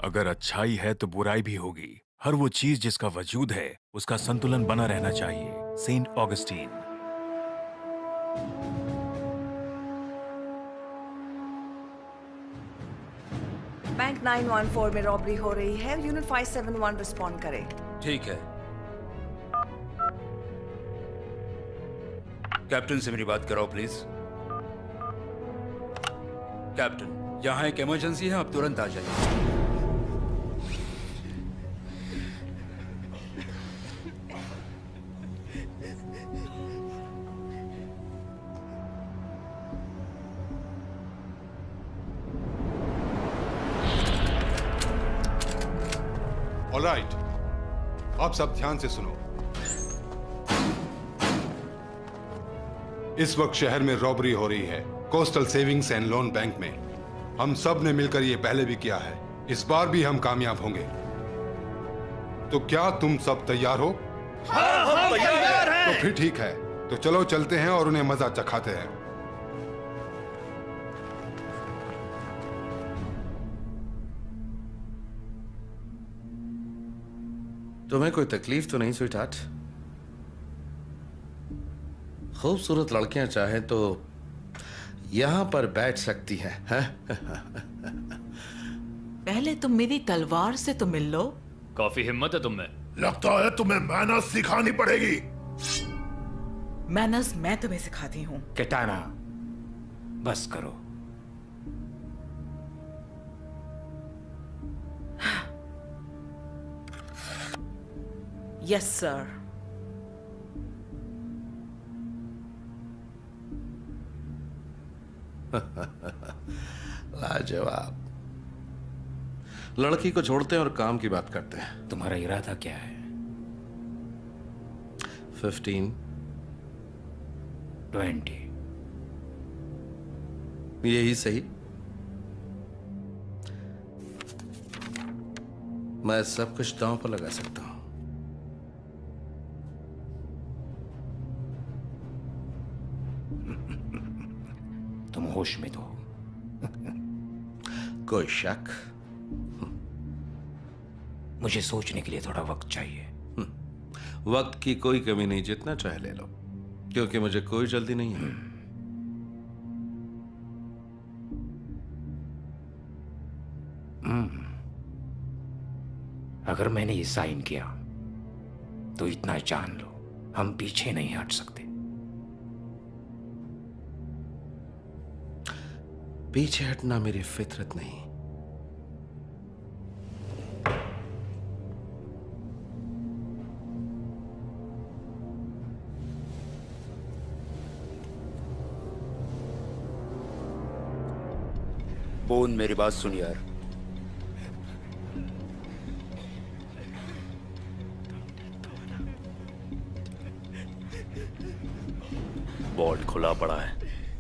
अगर अच्छाई है तो बुराई भी होगी। हर वो चीज जिसका वजूद है उसका संतुलन बना रहना चाहिए। Saint Augustine. बैंक 914 में रॉबरी हो रही है। यूनिट 571 रिस्पॉन्ड करे। ठीक है। कैप्टन से मेरी बात कराओ प्लीज। कैप्टन, यहाँ एक इमरजेंसी है, आप तुरंत आ जाइए। ऑलराइट, आप सब ध्यान से सुनो। इस वक्त शहर में रॉबरी हो रही है coastal savings and loan bank में। हम सब ने मिलकर ये पहले भी किया है, इस बार भी हम कामयाब होंगे। तो क्या तुम सब तैयार हो? हाँ, हम तैयार हैं। तो फिर ठीक है, तो चलो चलते हैं और उन्हें मजा चखाते हैं। तुम्हें कोई तकलीफ तो नहीं स्वीटहार्ट? खूबसूरत लड़कियां चाहें तो यहां पर बैठ सकती हैं, हैं? पहले तुम मेरी तलवार से तो मिल लो। काफी हिम्मत है तुम में। लगता है तुम्हें मैनर्स सिखानी पड़ेगी। मैनर्स मैं तुम्हें सिखाती हूँ। कैटाना, बस करो। Yes sir. लाजवाब। लड़की को छोड़ते हैं और काम की बात करते हैं। तुम्हारा इरादा क्या है? 15, 20। यही सही। मैं सब कुछ दांव पर लगा सकता हूं। तुम होश में तो हो। कोई शक? मुझे सोचने के लिए थोड़ा वक्त चाहिए। वक्त की कोई कमी नहीं, जितना चाहे ले लो, क्योंकि मुझे कोई जल्दी नहीं है। अगर मैंने ये साइन किया तो इतना जान लो, हम पीछे नहीं हट सकते। पीछे हटना मेरी फितरत नहीं। बोन, मेरी बात सुन यार। वॉल्ट खुला पड़ा है,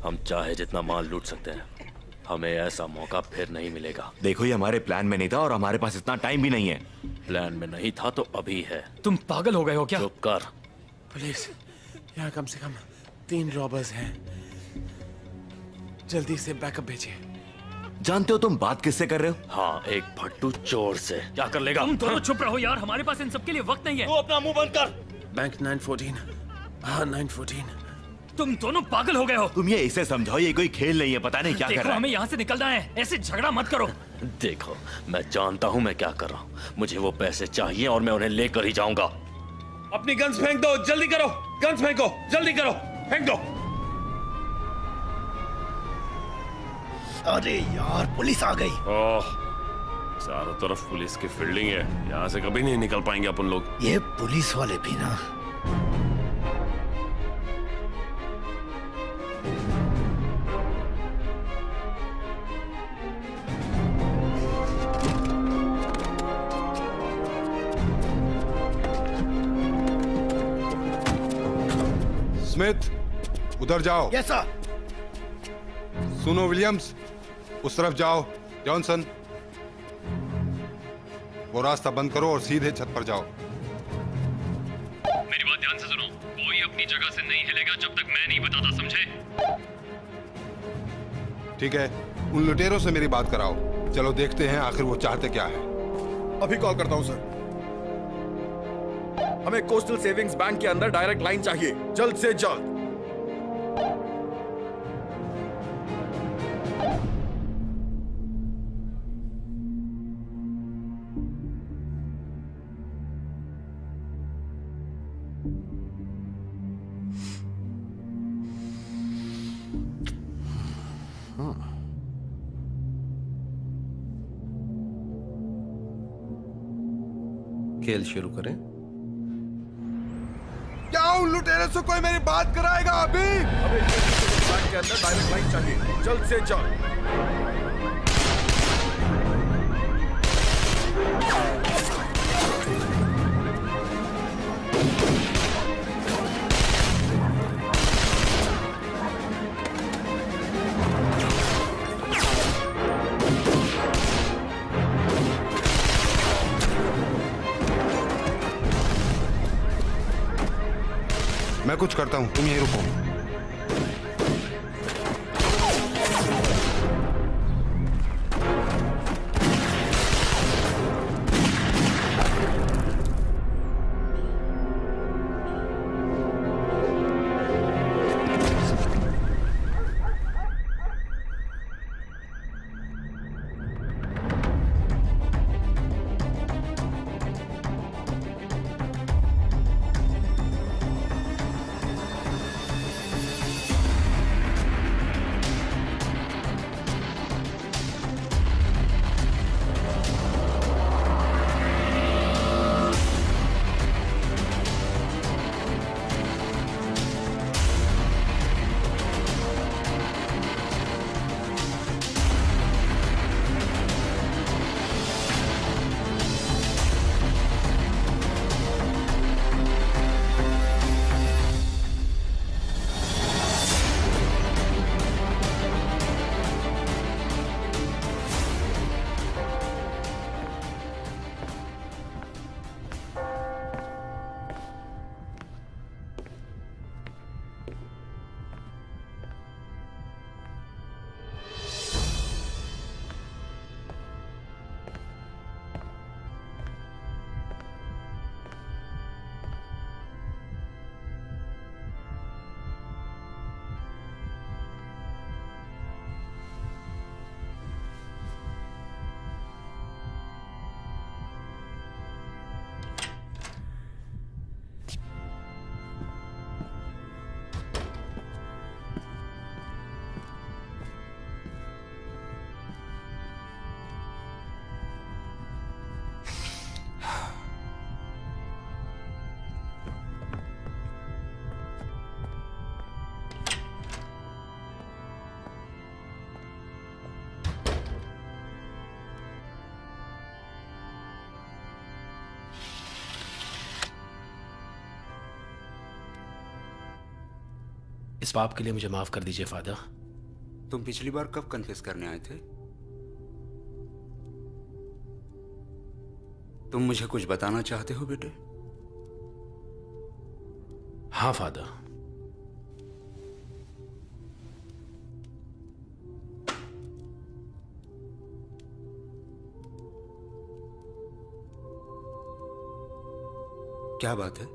हम चाहे जितना माल लूट सकते हैं। हमें ऐसा मौका फिर नहीं मिलेगा। देखो, ये हमारे प्लान में नहीं था और हमारे पास इतना टाइम भी नहीं है। प्लान में नहीं था तो अभी है। तुम पागल हो गए हो क्या? चुप कर। पुलिस, यहाँ कम से कम 3 रॉबर्स हैं। जल्दी से बैकअप भेजिए। जानते हो तुम बात किससे कर रहे हो? हाँ, एक भट्टू चोर से। क्या कर लेगा? तुम दोनों चुप रहो यार, हमारे पास इन सब के लिए वक्त नहीं है। तू अपना मुंह बंद कर। बैंक 914। हाँ, 914। तुम दोनों पागल हो गए हो। तुम ये इसे समझाओ, ये कोई खेल नहीं है, पता नहीं क्या कर रहा है। हमें यहाँ से निकलना है, ऐसे झगड़ा मत करो। देखो, मैं जानता हूँ मैं क्या कर रहा हूँ। मुझे वो पैसे चाहिए और मैं उन्हें लेकर ही जाऊंगा। अपनी गन्स फेंक दो, जल्दी करो। गन्स फेंको, जल्दी करो, फेंक दो। अरे यार, पुलिस आ गई। ओह, चारों तरफ पुलिस की फील्डिंग है, यहाँ से कभी नहीं निकल पाएंगे अपन लोग। ये पुलिस वाले भी ना। स्मिथ, उधर जाओ। Yes sir. सुनो विलियम्स, उस तरफ जाओ। जॉनसन, वो रास्ता बंद करो और सीधे छत पर जाओ। मेरी बात ध्यान से सुनो। कोई अपनी जगह से नहीं हिलेगा जब तक मैं नहीं बताता, समझे? ठीक है, उन लुटेरों से मेरी बात कराओ। चलो देखते हैं आखिर वो चाहते क्या है। अभी कॉल करता हूं सर। हमें कोस्टल सेविंग्स बैंक के अंदर डायरेक्ट लाइन चाहिए, जल्द से जल्द। खेल शुरू करें। क्या उन लुटेरों से कोई मेरी बात कराएगा अभी? हमें बैंक के अंदर डायरेक्ट लाइन चाहिए, जल्द से जल्द। मैं कुछ करता हूं, तुम यहीं रुको। इस पाप के लिए मुझे माफ कर दीजिए फादर। तुम पिछली बार कब कन्फेस करने आए थे? तुम मुझे कुछ बताना चाहते हो बेटे? हाँ फादर। क्या बात है?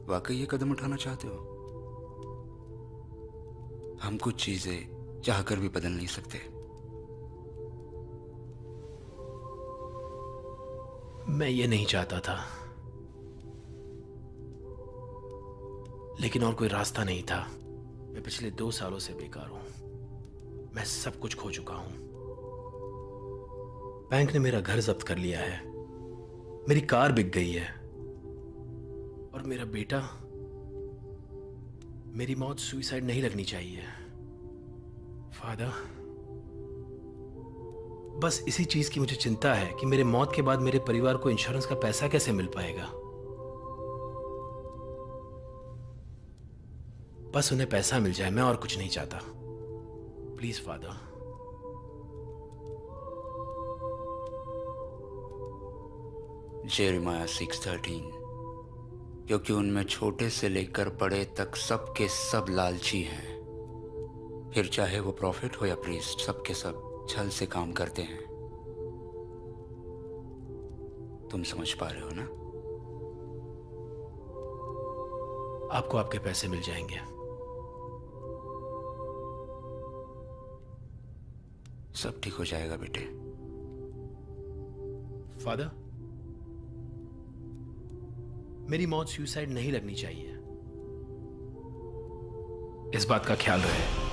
वाकई ये कदम उठाना चाहते हो? हम कुछ चीजें चाहकर भी बदल नहीं सकते। मैं ये नहीं चाहता था, लेकिन और कोई रास्ता नहीं था। मैं पिछले 2 सालों से बेकार हूं। मैं सब कुछ खो चुका हूं। बैंक ने मेरा घर जब्त कर लिया है, मेरी कार बिक गई है, और मेरा बेटा, मेरी मौत सुसाइड नहीं लगनी चाहिए फादर। बस इसी चीज की मुझे चिंता है कि मेरे मौत के बाद मेरे परिवार को इंश्योरेंस का पैसा कैसे मिल पाएगा। बस उन्हें पैसा मिल जाए, मैं और कुछ नहीं चाहता। Please father. जेरेमाया 6:13, क्योंकि उनमें छोटे से लेकर बड़े तक सबके सब लालची हैं। फिर चाहे वो प्रॉफिट हो या प्रीस्ट, सबके सब छल से काम करते हैं। तुम समझ पा रहे हो ना? आपको आपके पैसे मिल जाएंगे। सब ठीक हो जाएगा बेटे। फादर, मेरी मौत सुसाइड नहीं लगनी चाहिए। इस बात का ख्याल रहे।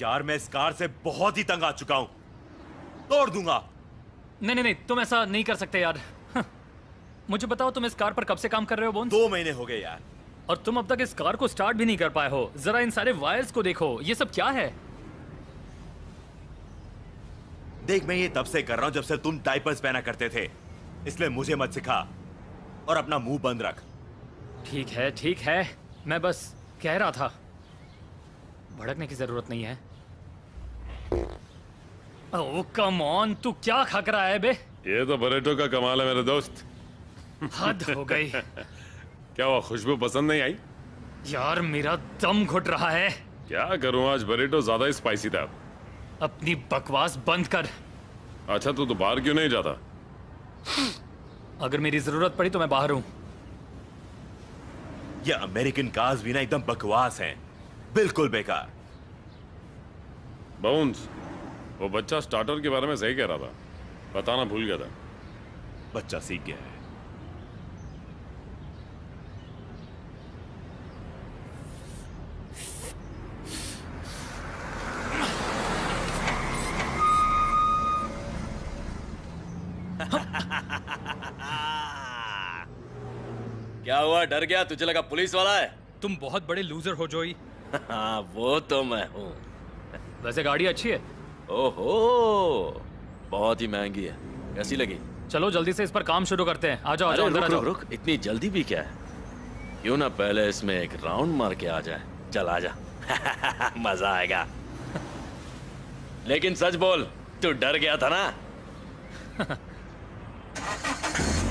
यार मैं इस कार से बहुत ही तंग आ चुका हूं, तोड़ दूंगा। नहीं नहीं नहीं, तुम ऐसा नहीं कर सकते यार। मुझे बताओ, तुम इस कार पर कब से काम कर रहे हो बोन्स? 2 महीने हो गए यार। और तुम अब तक इस कार को स्टार्ट भी नहीं कर पाए हो। जरा इन सारे वायर्स को देखो, ये सब क्या है? देख, मैं ये तब से कर रहा हूं जब से तुम डायपर्स पहना करते थे, इसलिए मुझे मत सिखा और अपना मुंह बंद रख। ठीक है, मैं बस कह रहा था। भड़कने की जरूरत नहीं है। ओह कम ऑन, तू क्या खक रहा है बे? ये तो बरेटो का कमाल है मेरे दोस्त। हद हो गई। क्या वो खुशबू पसंद नहीं आई? यार मेरा दम घुट रहा है। क्या करूं, आज बरेटो ज्यादा ही स्पाइसी था। अपनी बकवास बंद कर। अच्छा तो बाहर क्यों नहीं जाता? अगर मेरी जरूरत पड़ी तो मैं बाहर हूं। ये अमेरिकन कार्स भी ना एकदम बकवास हैं, बिल्कुल बेकार। बाउंस, वो बच्चा स्टार्टर के बारे में सही कह रहा था, बताना भूल गया था। बच्चा सीख गया है। क्या हुआ, डर गया? तुझे लगा पुलिस वाला है? तुम बहुत बड़े लूजर हो जोई। हाँ वो तो मैं हूँ। वैसे गाड़ी अच्छी है। ओहो, बहुत ही महंगी है। कैसी लगी? चलो जल्दी से इस पर काम शुरू करते हैं। आ जाओ आ जाओ, अंदर आ जाओ। रुक, इतनी जल्दी भी क्या है? क्यों ना पहले इसमें एक राउंड मार के आ जाए। चल आ जा। मजा आएगा। लेकिन सच बोल, तू डर गया था ना?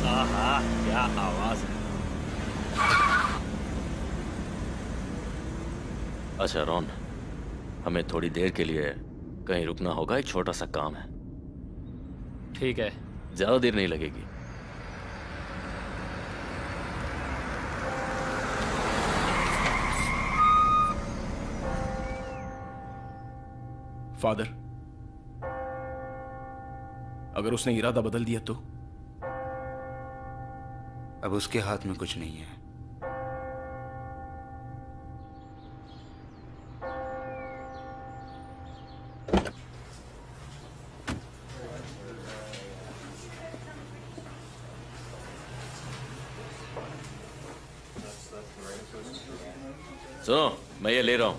आहा, क्या आवाज है। अच्छा रॉन, हमें थोड़ी देर के लिए कहीं रुकना होगा, एक छोटा सा काम है। ठीक है, ज्यादा देर नहीं लगेगी। फादर, अगर उसने इरादा बदल दिया तो? अब उसके हाथ में कुछ नहीं है। सुनो, मैं ये ले रहा हूं।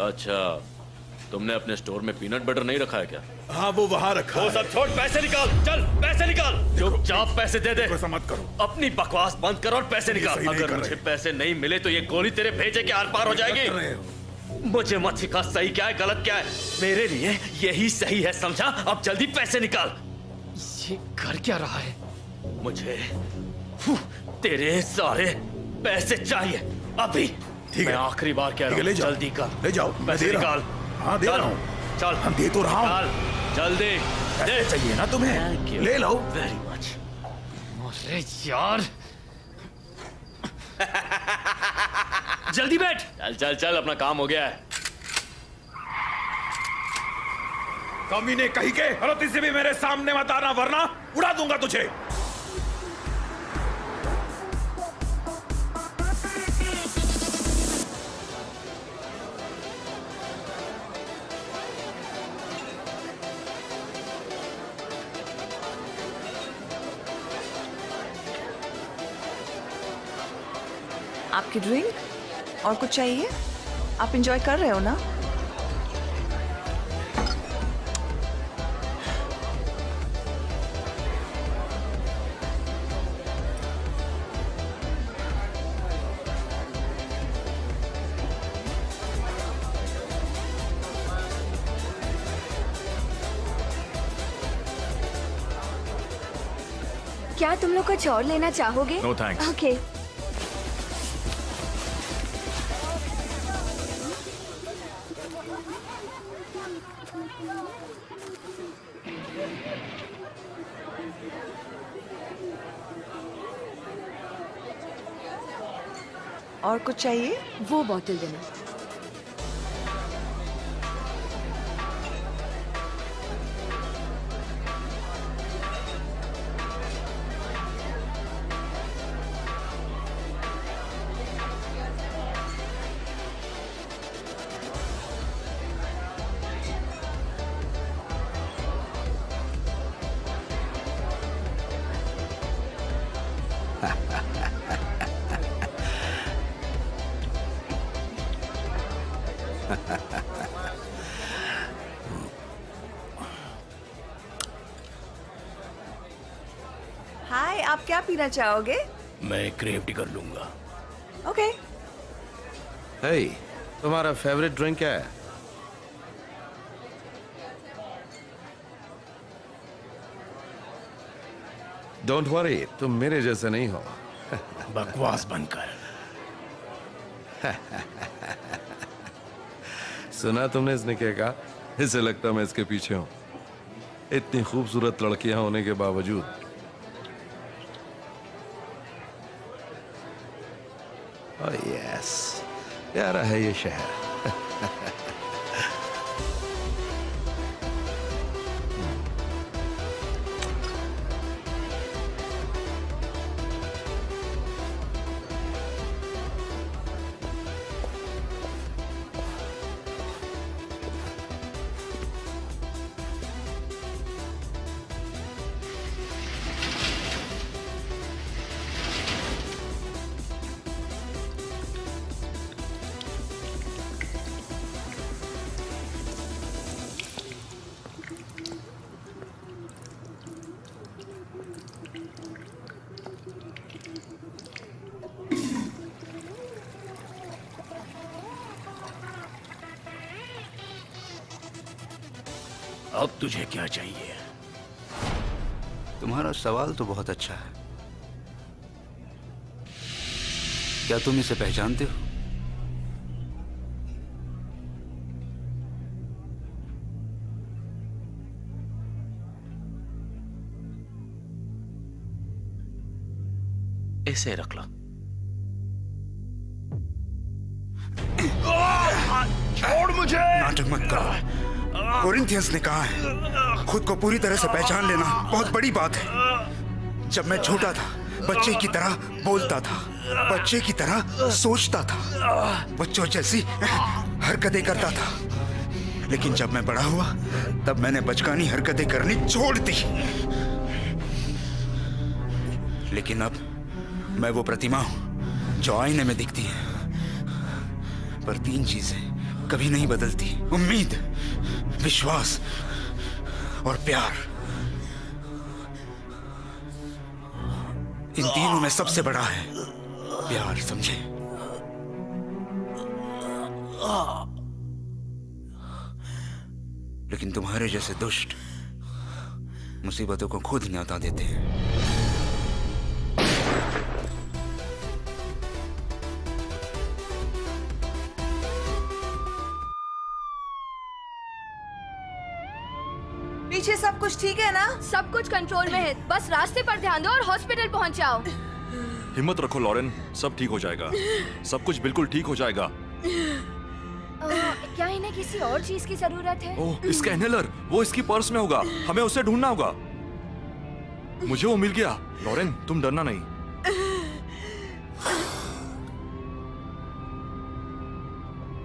अच्छा, तुमने अपने स्टोर में पीनट बटर नहीं रखा है क्या? हाँ वो वहां रखा वो सब छोड़, पैसे निकाल। चल पैसे निकाल। चुपचाप पैसे दे दे। ऐसा मत करो। अपनी बकवास बंद कर और पैसे निकाल। अगर मुझे पैसे नहीं मिले तो ये गोली तेरे भेजे के आर पार हो जाएगी। मुझे मत सिखा सही क्या है गलत क्या है। मेरे लिए यही सही है, समझा? अब जल्दी पैसे निकाल। ये कर क्या रहा है? मुझे तेरे सारे पैसे चाहिए अभी। ठीक है, मैं आखिरी बार कह रहा हूँ, जल्दी कर। ले जाओ, पैसे निकाल। हाँ दे रहा हूँ। चल, हम दे तो रहा हूँ। जल्दी दे। चाहिए ना तुम्हें? ले लो। Very much. अरे यार, जल्दी बैठ। चल चल चल, अपना काम हो गया है। कमीने कहीं के गलती से भी मेरे सामने मत आना, वरना उड़ा दूंगा तुझे। आपकी ड्रिंक और कुछ चाहिए? आप एंजॉय कर रहे हो ना? क्या तुम लोग कुछ और लेना चाहोगे? No thanks. ओके। और कुछ चाहिए? वो बोतल देना। हाय, आप क्या पीना चाहोगे? मैं क्रेव टी कर लूंगा। ओके। हे, तुम्हारा फेवरेट ड्रिंक क्या है? डोंट वरी, तुम मेरे जैसे नहीं हो। बकवास बनकर। सुना तुमने इसने क्या कहा? इसे लगता मैं इसके पीछे हूं। इतनी खूबसूरत लड़कियां होने के बावजूद। ओह यस, प्यारा है ये शहर। अब तुझे क्या चाहिए? तुम्हारा सवाल तो बहुत अच्छा है। क्या तुम इसे पहचानते हो? इसे रख लो। छोड़ मुझे! नाटक मत करो। कोरिंथियंस ने कहा है, खुद को पूरी तरह से पहचान लेना बहुत बड़ी बात है। जब मैं छोटा था, बच्चे की तरह बोलता था, बच्चे की तरह सोचता था, बच्चों जैसी हरकतें करता था। लेकिन जब मैं बड़ा हुआ, तब मैंने बचकानी हरकतें करनी छोड़ दी। लेकिन अब मैं वो प्रतिमा हूं जो आईने में दिखती है। पर तीन चीजें कभी नहीं बदलती: उम्मीद, विश्वास और प्यार। इन तीनों में सबसे बड़ा है प्यार, समझे? लेकिन तुम्हारे जैसे दुष्ट मुसीबतों को खुद न्योता देते हैं। पीछे सब कुछ ठीक है ना? सब कुछ कंट्रोल में है। बस रास्ते पर ध्यान दो और हॉस्पिटल पहुंच जाओ। हिम्मत रखो लॉरेन, सब ठीक हो जाएगा। सब कुछ बिल्कुल ठीक हो जाएगा। क्या इन्हें किसी और चीज की जरूरत है? ओह, इसका इनहेलर, वो इसकी पर्स में होगा। हमें उसे ढूंढना होगा। मुझे वो मिल गया। लॉरेन, तुम डरना नहीं।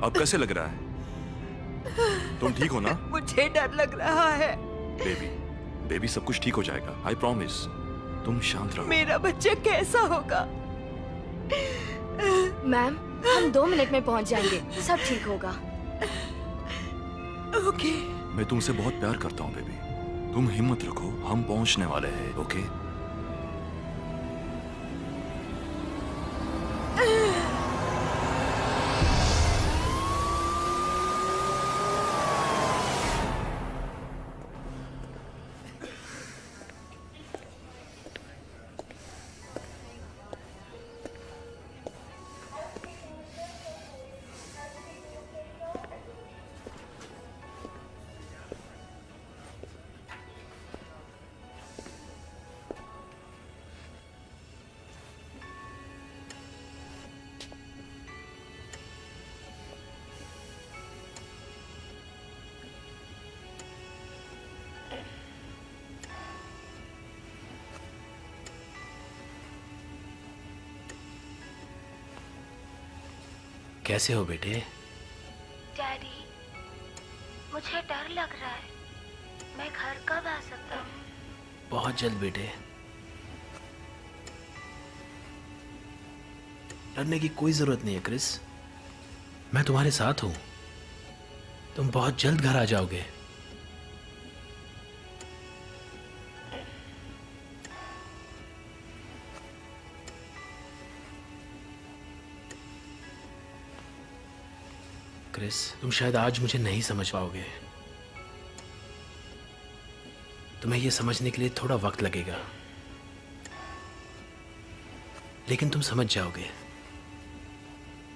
अब कैसे लग रहा है? तुम ठीक हो ना? मुझे डर लग रहा है। बेबी सब कुछ ठीक हो जाएगा। I promise. तुम शांत रहो। मेरा बच्चा कैसा होगा? मैम, हम 2 मिनट में पहुंच जाएंगे, सब ठीक होगा। ओके। मैं तुमसे बहुत प्यार करता हूँ बेबी। तुम हिम्मत रखो, हम पहुंचने वाले हैं। ओके? कैसे हो बेटे? डैडी, मुझे डर लग रहा है। मैं घर कब आ सकता हूँ? बहुत जल्द बेटे। डरने की कोई जरूरत नहीं है क्रिस, मैं तुम्हारे साथ हूं। तुम बहुत जल्द घर आ जाओगे। क्रिस, तुम शायद आज मुझे नहीं समझ पाओगे। तुम्हें यह समझने के लिए थोड़ा वक्त लगेगा, लेकिन तुम समझ जाओगे।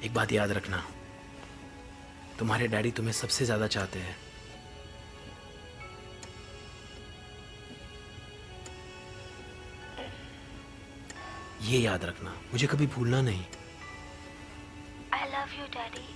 एक बात याद रखना, तुम्हारे डैडी तुम्हें सबसे ज्यादा चाहते हैं। ये याद रखना, मुझे कभी भूलना नहीं। I love you, Daddy.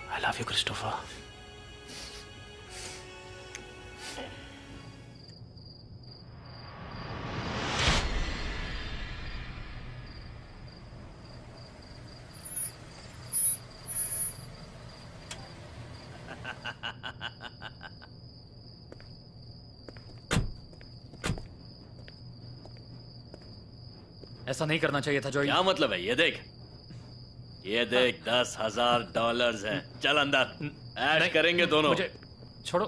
I love you, Christopher. ऐसा नहीं करना चाहिए था जॉय। क्या मतलब है? ये देख $10,000 हैं। चल अंदर, ऐश करेंगे दोनों। मुझे छोड़ो।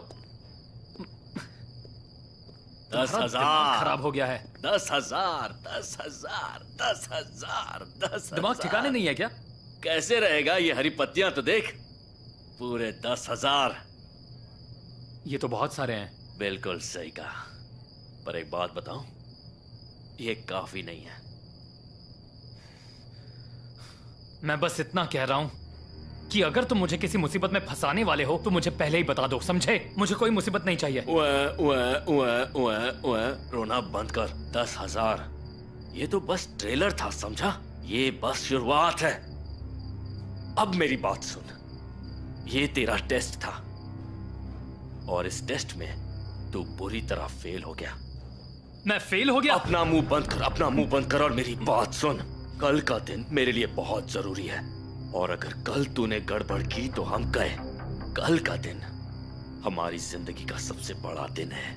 10,000 खराब हो गया है। 10,000 10,000 10,000 10,000। दिमाग ठिकाने नहीं है क्या? कैसे रहेगा? ये हरी पत्तियां तो देख, पूरे 10,000। ये तो बहुत सारे हैं। बिल्कुल सही कहा, पर एक बात बताऊं, ये काफी नहीं है। मैं बस इतना कह रहा हूं कि अगर तुम मुझे किसी मुसीबत में फंसाने वाले हो तो मुझे पहले ही बता दो, समझे? मुझे कोई मुसीबत नहीं चाहिए। रोना बंद कर। 10,000 ये तो बस ट्रेलर था, समझा? ये बस शुरुआत है। अब मेरी बात सुन, ये तेरा टेस्ट था और इस टेस्ट में तू बुरी तरह फेल हो गया। मैं फेल हो गया? अपना मुंह बंद कर, अपना मुंह बंद कर और मेरी बात सुन। कल का दिन मेरे लिए बहुत जरूरी है और अगर कल तूने गड़बड़ की तो हम गए। कल का दिन हमारी जिंदगी का सबसे बड़ा दिन है।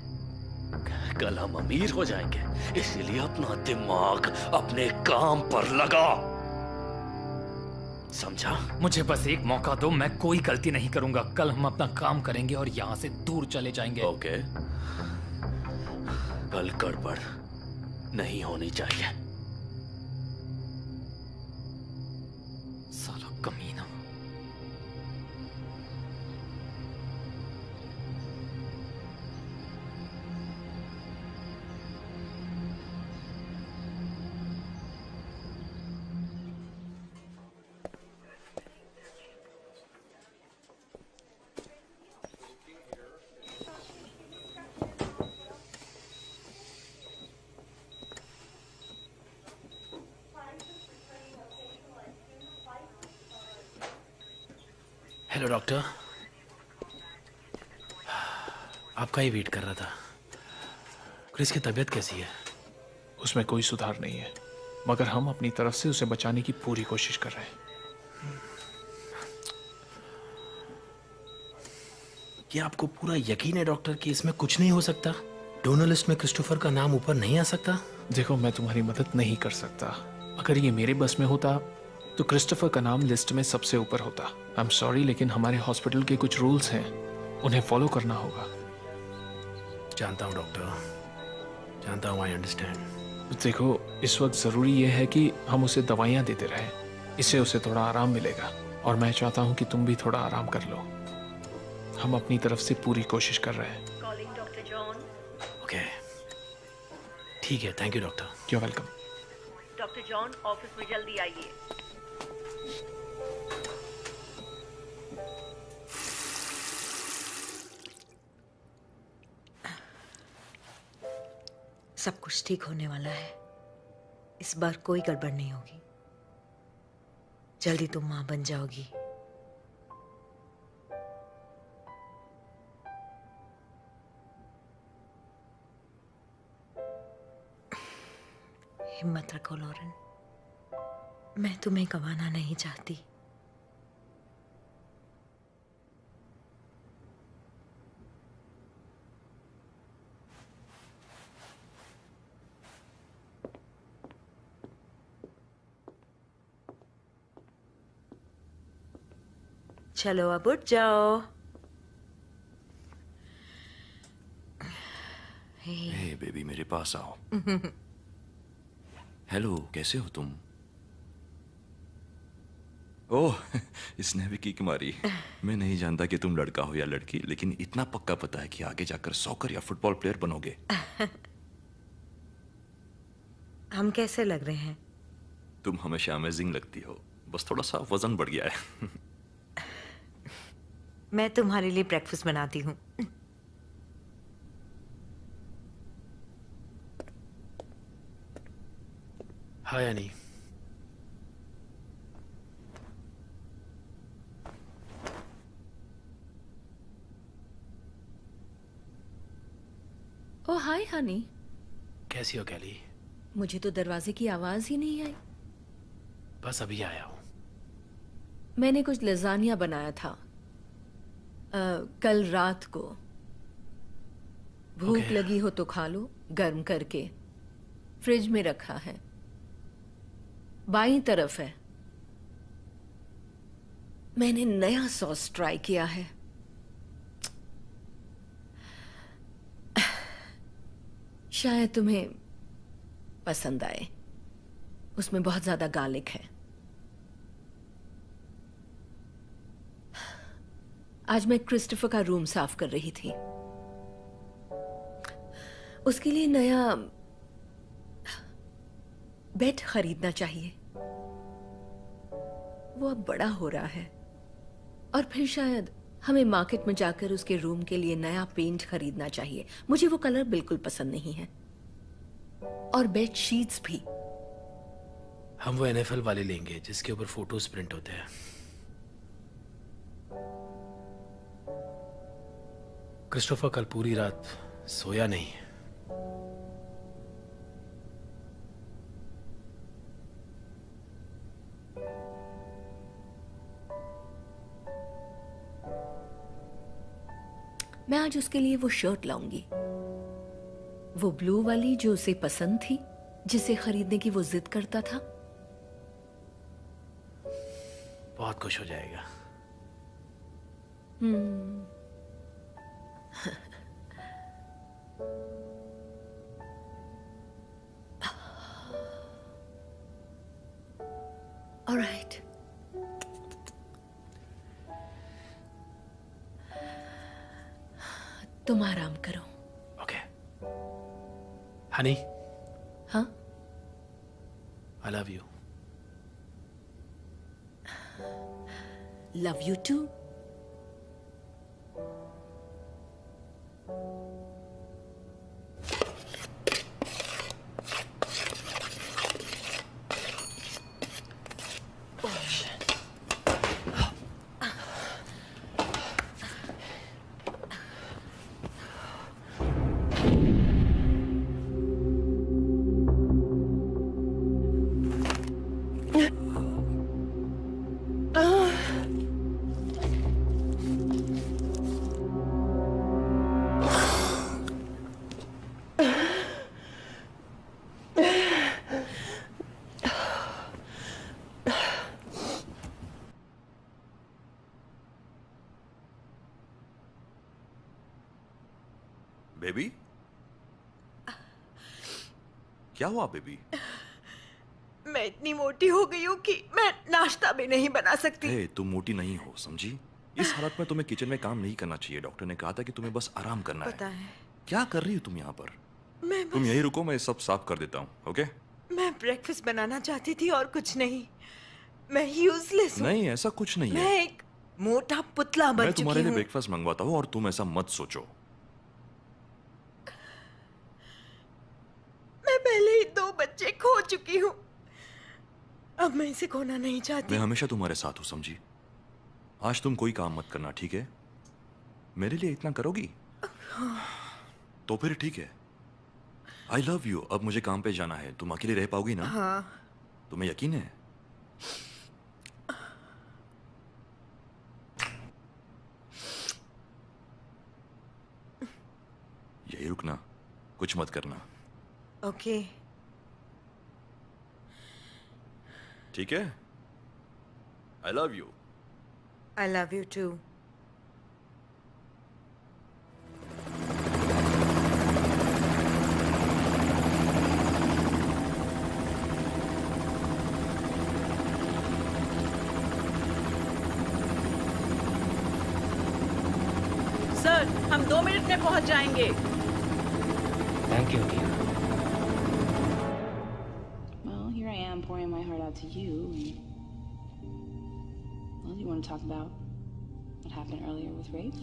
कल हम अमीर हो जाएंगे, इसीलिए अपना दिमाग अपने काम पर लगा, समझा? मुझे बस एक मौका दो, मैं कोई गलती नहीं करूंगा। कल हम अपना काम करेंगे और यहाँ से दूर चले जाएंगे। ओके, कल गड़बड़ नहीं होनी चाहिए। साला कमीना। हेलो डॉक्टर, आपका ही वेट कर रहा था। क्रिस की तबीयत कैसी है? उसमें कोई सुधार नहीं है, मगर हम अपनी तरफ से उसे बचाने की पूरी कोशिश कर रहे हैं। क्या आपको पूरा यकीन है डॉक्टर कि इसमें कुछ नहीं हो सकता? डोनर लिस्ट में क्रिस्टोफर का नाम ऊपर नहीं आ सकता? देखो, मैं तुम्हारी मदद नहीं कर सकता। अगर ये मेरे बस में होता तो क्रिस्टोफर का नाम लिस्ट में सबसे ऊपर होता। आई एम सॉरी, लेकिन हमारे हॉस्पिटल के कुछ रूल्स हैं, उन्हें फॉलो करना होगा। जानता हूँ डॉक्टर, जानता हूँ, आई अंडरस्टैंड। देखो, इस वक्त ज़रूरी यह है कि हम उसे दवाइयाँ देते रहें। इससे उसे थोड़ा आराम मिलेगा और मैं चाहता हूँ कि तुम भी थोड़ा आराम कर लो। हम अपनी तरफ से पूरी कोशिश कर रहे हैं। Calling doctor John. ओके, ठीक है, thank you doctor. You are welcome. Doctor John, office में जल्दी आइए। सब कुछ ठीक होने वाला है। इस बार कोई गड़बड़ नहीं होगी। जल्दी तुम मां बन जाओगी। हिम्मत रखो लॉरेन, मैं तुम्हें गंवाना नहीं चाहती। चलो अब उठ जाओ। हे बेबी, मेरे पास आओ। हेलो, कैसे हो तुम? ओह, इसने भी किक मारी। मैं नहीं जानता कि तुम लड़का हो या लड़की, लेकिन इतना पक्का पता है कि आगे जाकर सॉकर या फुटबॉल प्लेयर बनोगे। हम कैसे लग रहे हैं? तुम हमेशा अमेजिंग लगती हो, बस थोड़ा सा वजन बढ़ गया है। मैं तुम्हारे लिए ब्रेकफास्ट बनाती हूँ। हाय अनी। ओ हाय हनी, कैसी हो कैली? मुझे तो दरवाजे की आवाज ही नहीं आई। बस अभी आया हूँ। मैंने कुछ लजानिया बनाया था कल रात को। भूख लगी हो तो खा लो, गर्म करके। फ्रिज में रखा है, बाईं तरफ है। मैंने नया सॉस ट्राई किया है। शायद तुम्हें पसंद आए। उसमें बहुत ज्यादा गार्लिक है। आज मैं क्रिस्टोफर का रूम साफ कर रही थी। उसके लिए नया बेड खरीदना चाहिए। वो अब बड़ा हो रहा है और फिर शायद हमें मार्केट में जाकर उसके रूम के लिए नया पेंट खरीदना चाहिए। मुझे वो कलर बिल्कुल पसंद नहीं है, और बेड शीट्स भी। हम वो NFL वाले लेंगे जिसके ऊपर फोटोज प्रिंट होते हैं। क्रिस्टोफर कल पूरी रात सोया नहीं। मैं आज उसके लिए वो शर्ट लाऊंगी, वो ब्लू वाली जो उसे पसंद थी, जिसे खरीदने की वो जिद करता था। बहुत खुश हो जाएगा। All right. तुम आराम करो। ओके। हनी। हाँ? I love you. Love you too. Baby, क्या हुआ बेबी? मैं इतनी मोटी हो गई हूँ कि मैं नाश्ता भी नहीं बना सकती। हे, तुम मोटी नहीं हो, समझी? इस हालत में तुम्हें किचन में काम नहीं करना चाहिए। डॉक्टर ने कहा था कि तुम्हें बस आराम करना पता है। है। क्या कर रही हो तुम यहाँ पर? तुम बस- यही रुको, मैं सब साफ कर देता हूँ। ओके? मैं ब्रेकफास्ट बनाना चाहती थी और कुछ नहीं। मैं यूजलेस हूँ। नहीं, ऐसा कुछ नहीं मैं है। एक मोटा पुतला बन मैं चुकी तुम्हारे लिए हूँ। ब्रेकफास्ट मंगवाता हूँ और तुम ऐसा मत सोचो। मैं पहले ही 2 बच्चे खो चुकी हूँ। अब मैं इसे खोना नहीं चाहती। मैं हमेशा तुम्हारे साथ हूँ, समझी? आज तुम कोई काम मत करना, ठीक है? मेरे लिए इतना करोगी? तो फिर ठीक है। I love you. अब मुझे काम पे जाना है। तुम अकेले रह पाओगी ना? हाँ। तुम्हें यकीन है? यही रुकना, कुछ मत करना, ओके। ठीक है? I love you. I love you too. Sir, हम 2 मिनट में पहुंच जाएंगे। Thank you dear. Well, here I am pouring my heart out to you. And, well, you want to talk about what happened earlier with Rafe?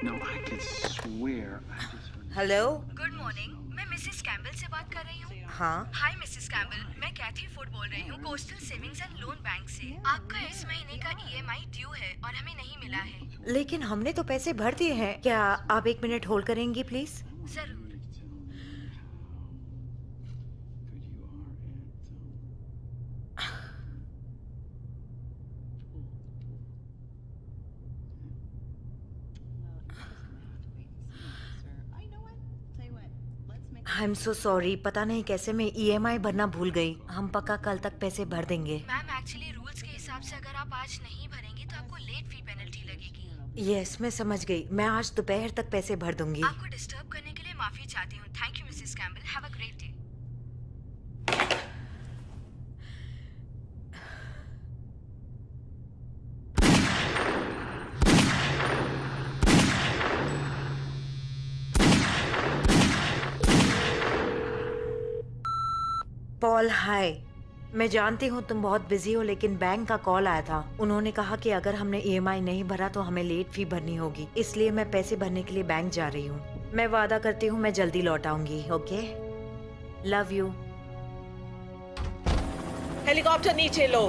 No, I could swear I just... hello. Good morning, मैं Mrs Campbell से बात कर रही हूँ। हाँ। हाय Mrs Campbell, मैं कैथी food बोल रही हूँ, coastal savings and loan bank से। आपका इस महीने का EMI ड्यू है और हमें नहीं मिला है। लेकिन हमने तो पैसे भर दिए हैं। क्या आप 1 मिनट होल्ड करेंगी प्लीज? जरूर। I am so sorry. पता नहीं कैसे मैं EMI भरना भूल गई। हम पक्का कल तक पैसे भर देंगे। मैम, एक्चुअली रूल्स के हिसाब से अगर आप आज नहीं भरेंगी तो आपको लेट फी पेनल्टी लगेगी। यस, मैं समझ गई। मैं आज दोपहर तक पैसे भर दूंगी। आपको डिस्टर्ब करने के लिए माफी चाहती हूँ। Thank you Mrs Campbell, have a great day. Paul, hi. मैं जानती हूँ तुम बहुत बिजी हो, लेकिन बैंक का कॉल आया था। उन्होंने कहा कि अगर हमने EMI नहीं भरा तो हमें लेट फी भरनी होगी। इसलिए मैं पैसे भरने के लिए बैंक जा रही हूँ। मैं वादा करती हूँ मैं जल्दी लौट आऊंगी। ओके? Love you. हेलीकॉप्टर नीचे लो।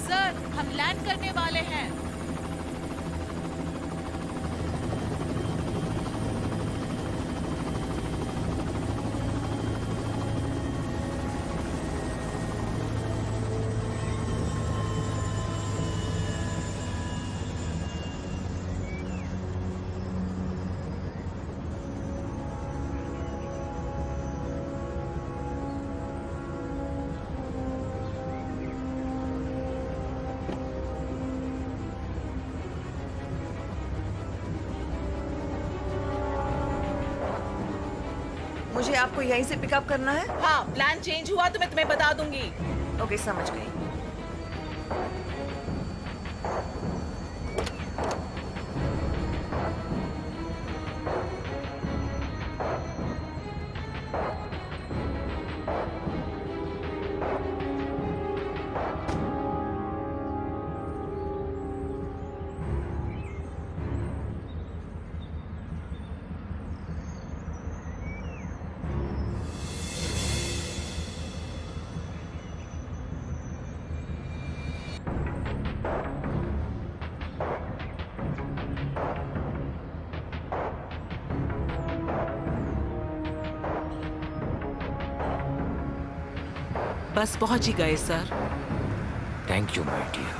सर, हम लैंड करने वाले हैं। मुझे आपको यहीं से पिकअप करना है? हाँ, प्लान चेंज हुआ तो मैं तुम्हें बता दूंगी। ओके, समझ गई। बस पहुंच ही गए sir. Thank you my dear.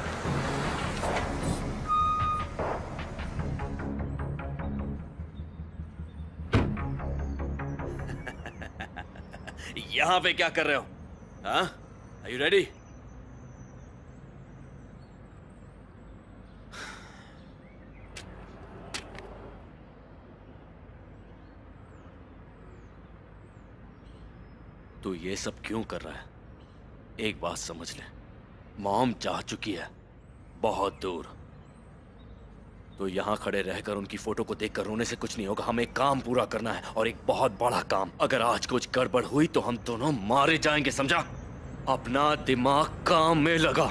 यहाँ पे क्या कर रहे हो? हाँ? Are you ready? तू ये सब क्यों कर रहा है? एक बात समझ ले, मॉम जा चुकी है बहुत दूर। तो यहाँ खड़े रहकर उनकी फोटो को देखकर रोने से कुछ नहीं होगा। हमें काम पूरा करना है, और एक बहुत बड़ा काम। अगर आज कुछ गड़बड़ हुई तो हम दोनों मारे जाएंगे, समझा? अपना दिमाग काम में लगा।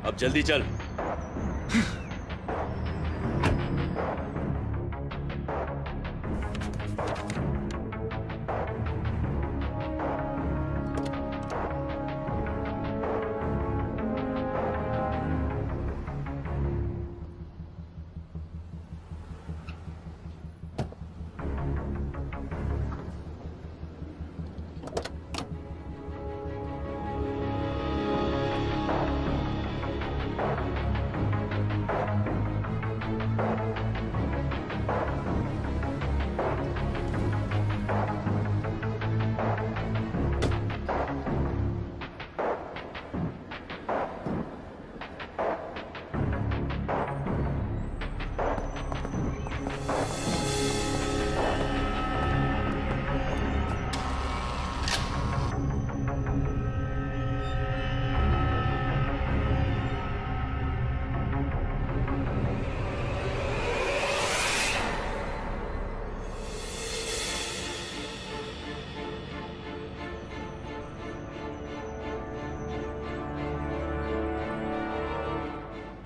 अब जल्दी चल।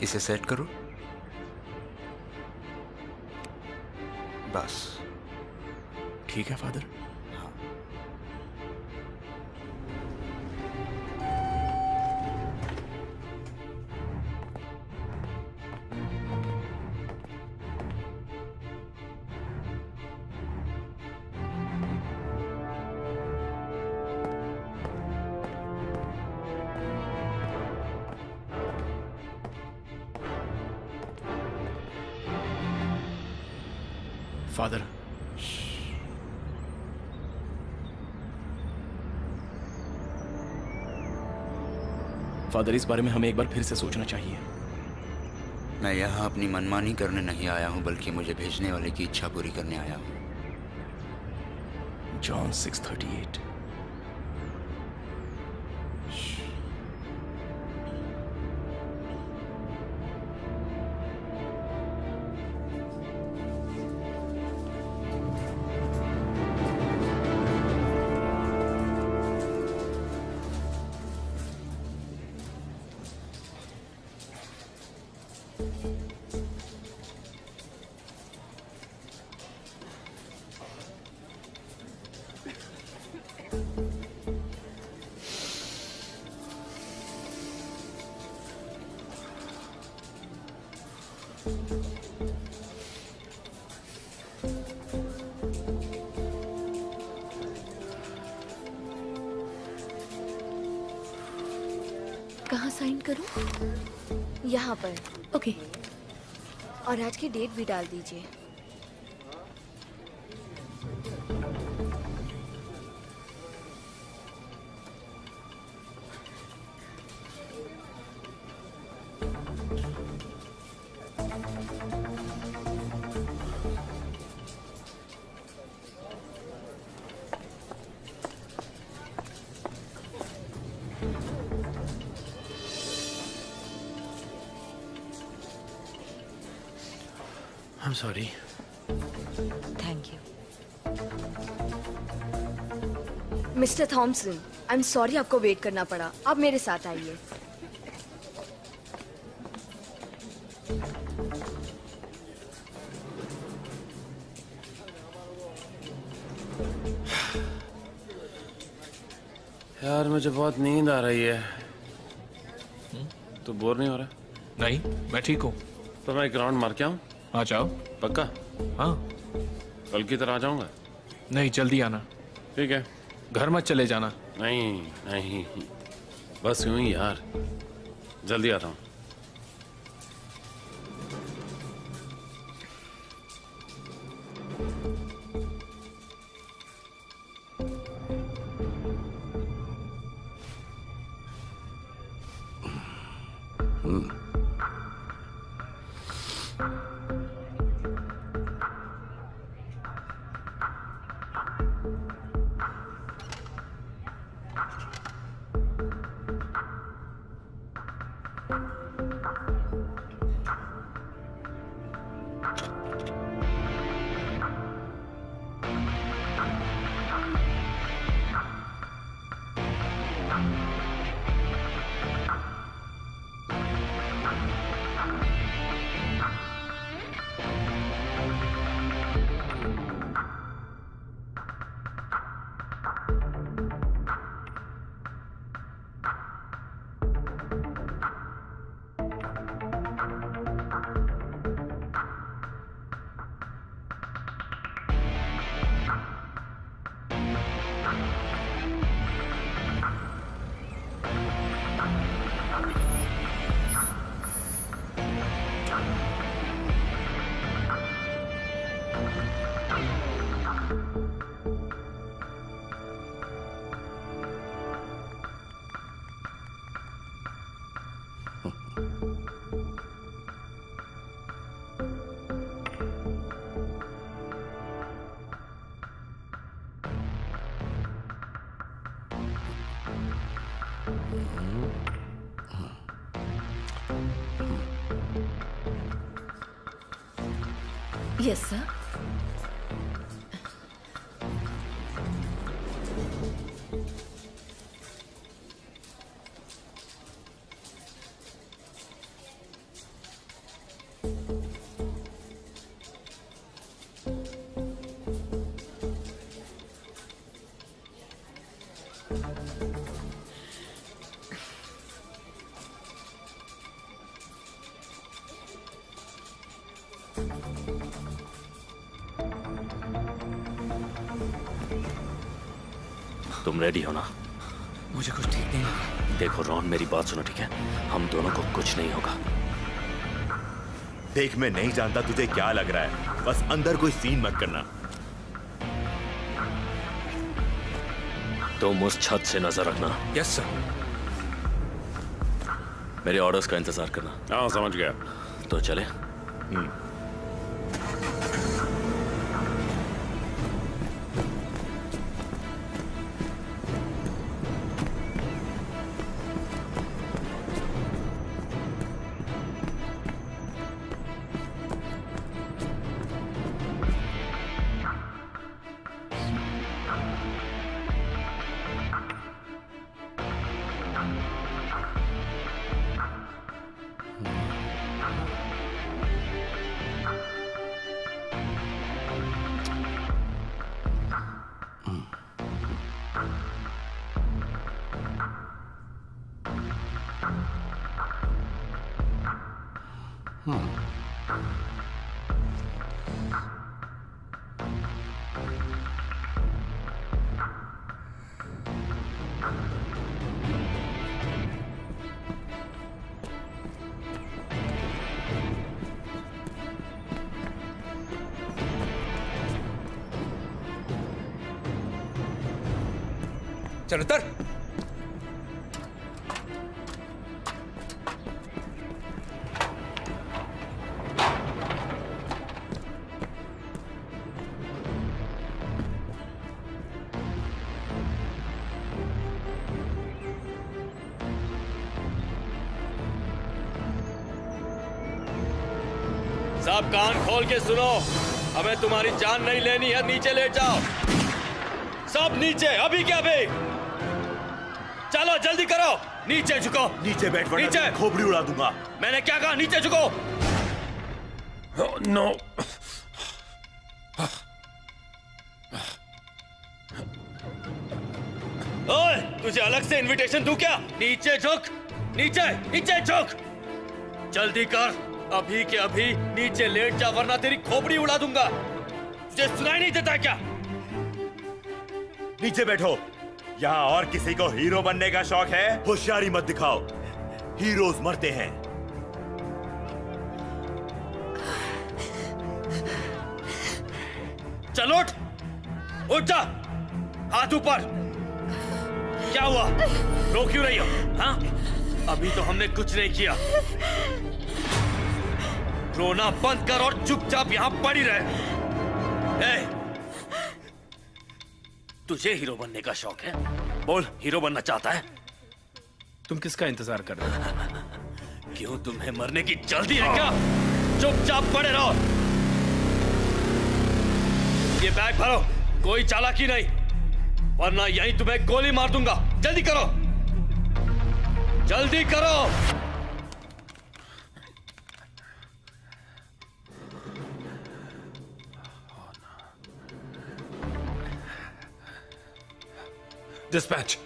इसे सेट करो, बस। ठीक है फादर। फादर, फादर, इस बारे में हमें एक बार फिर से सोचना चाहिए। मैं यहाँ अपनी मनमानी करने नहीं आया हूँ, बल्कि मुझे भेजने वाले की इच्छा पूरी करने आया हूँ। जॉन 6:38। कहाँ साइन करूं? यहाँ पर। ओके। और आज की डेट भी डाल दीजिए। I'm sorry. Thank you. Mister Thomson, I am sorry आपको वेट करना पड़ा। आप मेरे साथ आइए। यार मुझे बहुत नींद आ रही है। तो बोर नहीं हो रहा? नहीं, मैं ठीक हूँ। तो मैं एक राउंड मार के आऊँ? आ जाओ। पक्का? हाँ। कल की तरह आ जाऊंगा? नहीं, जल्दी आना। ठीक है। घर मत चले जाना। नहीं नहीं, बस यूं ही यार, जल्दी आता हूँ। Yes sir. तुम रेडी हो ना? मुझे कुछ ठीक नहीं लगा। देखो रॉन, मेरी बात सुनो ठीक है? हम दोनों को कुछ नहीं होगा। देख, मैं नहीं जानता तुझे क्या लग रहा है, बस अंदर कोई सीन मत करना। तुम उस छत से नजर रखना। Yes sir. मेरे ऑर्डर्स का इंतजार करना। हाँ, समझ गया। तो चले। चल उतर। सब कान खोल के सुनो, हमें तुम्हारी जान नहीं लेनी है। नीचे लेट जाओ, सब नीचे, अभी क्या अभी। चलो जल्दी करो, नीचे झुको। नीचे बैठ, वरना नीचे। खोपड़ी उड़ा दूंगा। मैंने क्या कहा? नीचे झुको। नो। ओए, तुझे अलग से इनविटेशन दूं क्या? नीचे झुक, नीचे नीचे झुक, जल्दी कर, अभी के अभी नीचे लेट जा वरना तेरी खोपड़ी उड़ा दूंगा। तुझे सुनाई नहीं देता क्या? नीचे बैठो। यहाँ और किसी को हीरो बनने का शौक है? होशियारी मत दिखाओ, हीरोज मरते हैं। चल उठ, उठ जा, हाथ ऊपर। क्या हुआ, रो क्यों रही हो? हाँ, अभी तो हमने कुछ नहीं किया। रोना बंद कर और चुपचाप यहां पड़ी रहे। ए, तुझे हीरो बनने का शौक है? बोल, हीरो बनना चाहता है? तुम किसका इंतजार कर रहे हो? क्यों, तुम्हें मरने की जल्दी है क्या? चुपचाप पड़े रहो। ये बैग भरो, कोई चालाकी नहीं, वरना यहीं तुम्हें गोली मार दूंगा। जल्दी करो, जल्दी करो। डिस्पैच।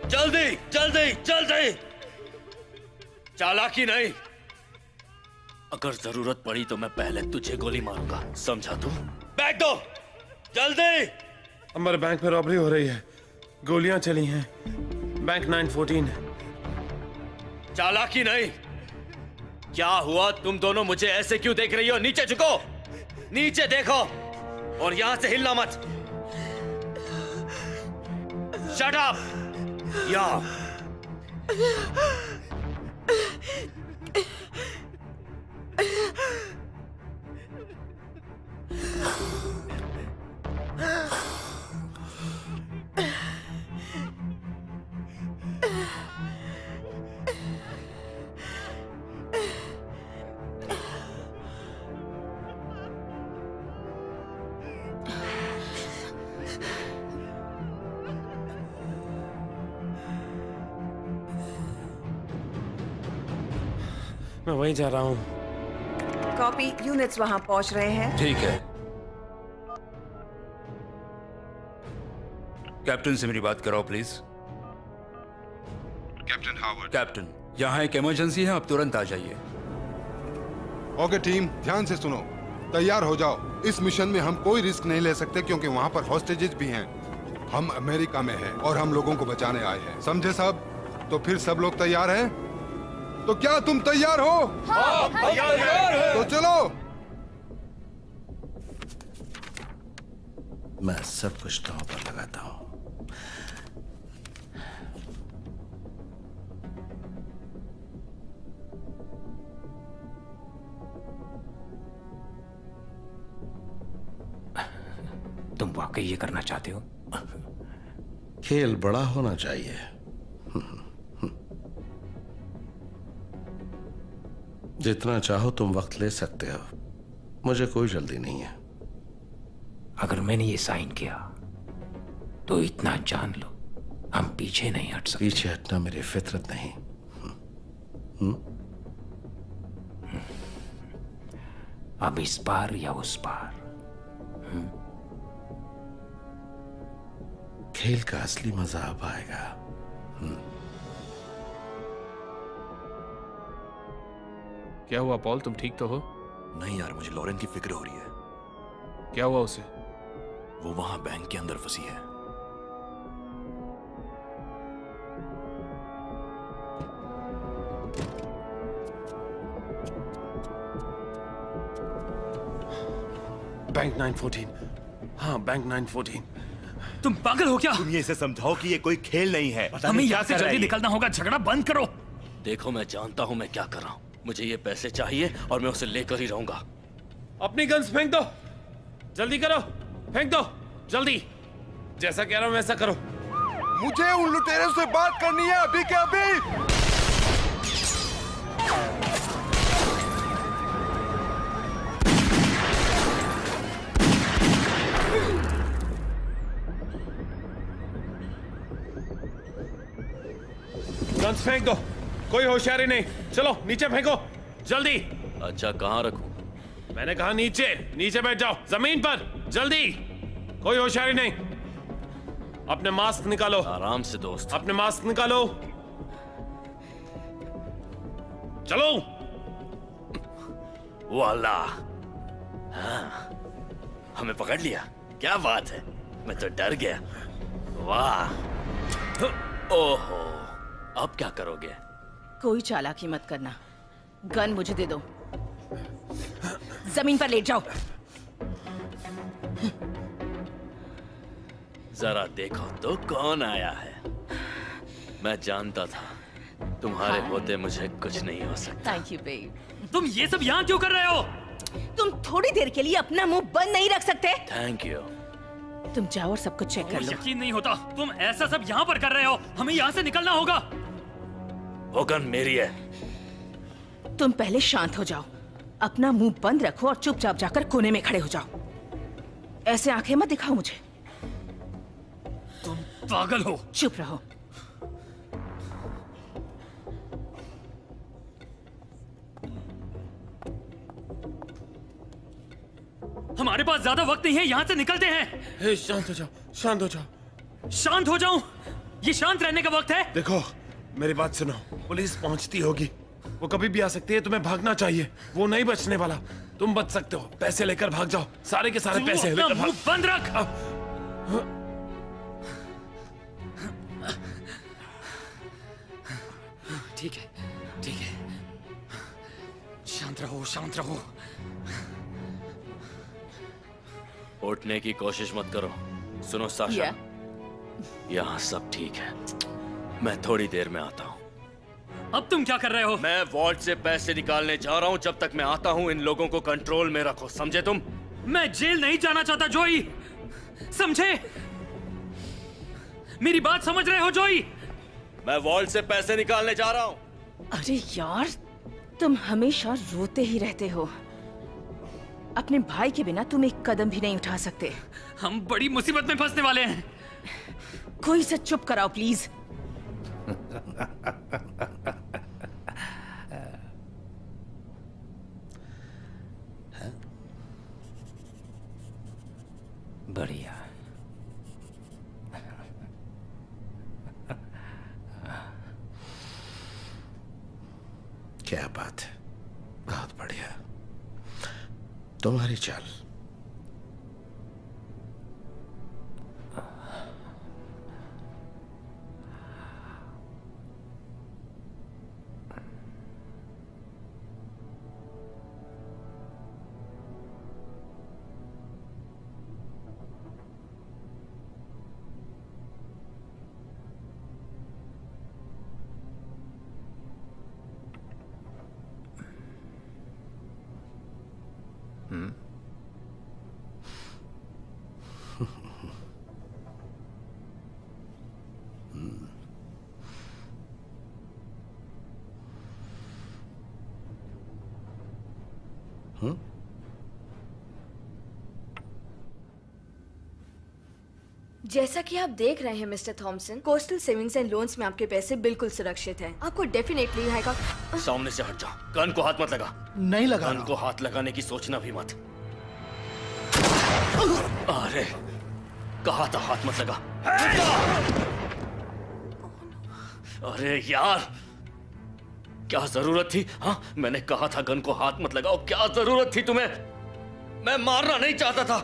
जल्दी जल्दी जल्दी, चालाकी नहीं। अगर जरूरत पड़ी तो मैं पहले तुझे गोली मारूंगा, समझा तू? बैग दो, जल्दी। हमारे बैंक में रॉबरी हो रही है, गोलियां चली हैं। बैंक 914। चालाकी नहीं। क्या हुआ, तुम दोनों मुझे ऐसे क्यों देख रही हो? नीचे झुको, नीचे देखो और यहां से हिलना मत। Shut up. या मैं वहीं जा रहा हूँ। कॉपी यूनिट्स वहां पहुंच रहे हैं। ठीक है। कैप्टन से मेरी बात कराओ प्लीज। Captain Howard. कैप्टन, यहाँ एक इमरजेंसी है, आप तुरंत आ जाइए। ओके टीम, ध्यान से सुनो, तैयार हो जाओ। इस मिशन में हम कोई रिस्क नहीं ले सकते क्योंकि वहाँ पर हॉस्टेजेस भी हैं। हम अमेरिका में हैं और हम लोगों को बचाने आए हैं, समझे साहब? तो फिर सब लोग तैयार हैं? तो क्या तुम तैयार हो? हाँ, तैयार हैं। तो चलो। मैं सब कुछ दांव पर लगाता हूं। तुम वाकई ये करना चाहते हो? खेल बड़ा होना चाहिए। जितना चाहो तुम वक्त ले सकते हो, मुझे कोई जल्दी नहीं है। अगर मैंने ये साइन किया तो इतना जान लो, हम पीछे नहीं हट सकते। पीछे हटना मेरी फितरत नहीं। अब इस पार या उस पार। खेल का असली मजा अब आएगा। क्या हुआ पॉल, तुम ठीक तो हो? नहीं यार, मुझे लॉरेन की फिक्र हो रही है। क्या हुआ उसे? वो वहां बैंक के अंदर फंसी है। बैंक 914। हाँ, बैंक 914। तुम पागल हो क्या? तुम ये इसे समझाओ कि ये कोई खेल नहीं है। हमें यहाँ से जल्दी निकलना होगा, झगड़ा बंद करो। देखो, मैं जानता हूँ मैं क्या कर रहा हूँ। मुझे ये पैसे चाहिए और मैं उसे लेकर ही रहूंगा। अपनी गन्स फेंक दो, जल्दी करो, फेंक दो जल्दी। जैसा कह रहा हूं वैसा करो। मुझे उन लुटेरों से बात करनी है अभी के अभी। गन्स फेंक दो, कोई होशियारी नहीं। चलो नीचे फेंको जल्दी। अच्छा, कहाँ रखूं? मैंने कहा नीचे। नीचे बैठ जाओ, जमीन पर, जल्दी। कोई होशियारी नहीं। अपने मास्क निकालो। आराम से दोस्त। अपने मास्क निकालो। चलो। वो अल्लाह, हाँ, हमें पकड़ लिया। क्या बात है, मैं तो डर गया। वाह, ओहो, अब क्या करोगे? कोई चालाकी मत करना। गन मुझे दे दो। जमीन पर लेट जाओ। जरा देखो तो कौन आया है। मैं जानता था तुम्हारे होते मुझे कुछ नहीं हो सकता। Thank you babe. तुम ये सब यहाँ क्यों कर रहे हो? तुम थोड़ी देर के लिए अपना मुंह बंद नहीं रख सकते? Thank you. तुम जाओ और सब कुछ चेक कर लो। यकीन नहीं होता, तुम ऐसा सब यहाँ पर कर रहे हो। हमें यहाँ से निकलना होगा। वो गन मेरी है। तुम पहले शांत हो जाओ, अपना मुंह बंद रखो और चुपचाप जाकर कोने में खड़े हो जाओ। ऐसे आंखें मत दिखाओ मुझे। तुम पागल हो। चुप रहो। हमारे पास ज्यादा वक्त नहीं है, यहाँ से निकलते हैं। हे, शांत हो जाओ, शांत हो जाओ। शांत हो जाऊं? ये शांत रहने का वक्त है? देखो, मेरी बात सुनो। पुलिस पहुंचती होगी, वो कभी भी आ सकती है। तुम्हें भागना चाहिए, वो नहीं बचने वाला। तुम बच सकते हो। पैसे लेकर भाग जाओ, सारे के सारे पैसे लेकर भाग। मुंह बंद रख। ठीक है, ठीक है। शांत रहो, शांत रहो। उठने की कोशिश मत करो। सुनो साशा, यहाँ सब ठीक है। मैं थोड़ी देर में आता हूँ। अब तुम क्या कर रहे हो? मैं वॉल्ट से पैसे निकालने जा रहा हूँ। जब तक मैं आता हूँ, इन लोगों को कंट्रोल में रखो, समझे तुम? मैं जेल नहीं जाना चाहता जोई, समझे? मेरी बात समझ रहे हो जोई? मैं वॉल्ट से पैसे निकालने जा रहा हूँ। अरे यार, तुम हमेशा रोते ही रहते हो। अपने भाई के बिना तुम एक कदम भी नहीं उठा सकते। हम बड़ी मुसीबत में फंसने वाले हैं। कोई से चुप कराओ प्लीज। बढ़िया। क्या बात है, बहुत बढ़िया। तुम्हारी चाल। जैसा कि आप देख रहे हैं mister Thomson, coastal savings and loans में आपके पैसे बिल्कुल सुरक्षित हैं। आपको डेफिनेटली यहाँ का... सामने से हट जाओ। गन को हाथ मत लगा। नहीं लगा। गन को हाथ लगाने की सोचना भी मत। अरे, कहा था हाथ मत लगा। अरे यार, क्या जरूरत थी? हाँ, मैंने कहा था गन को हाथ मत लगाओ। क्या जरूरत थी तुम्हें? मैं मारना नहीं चाहता था।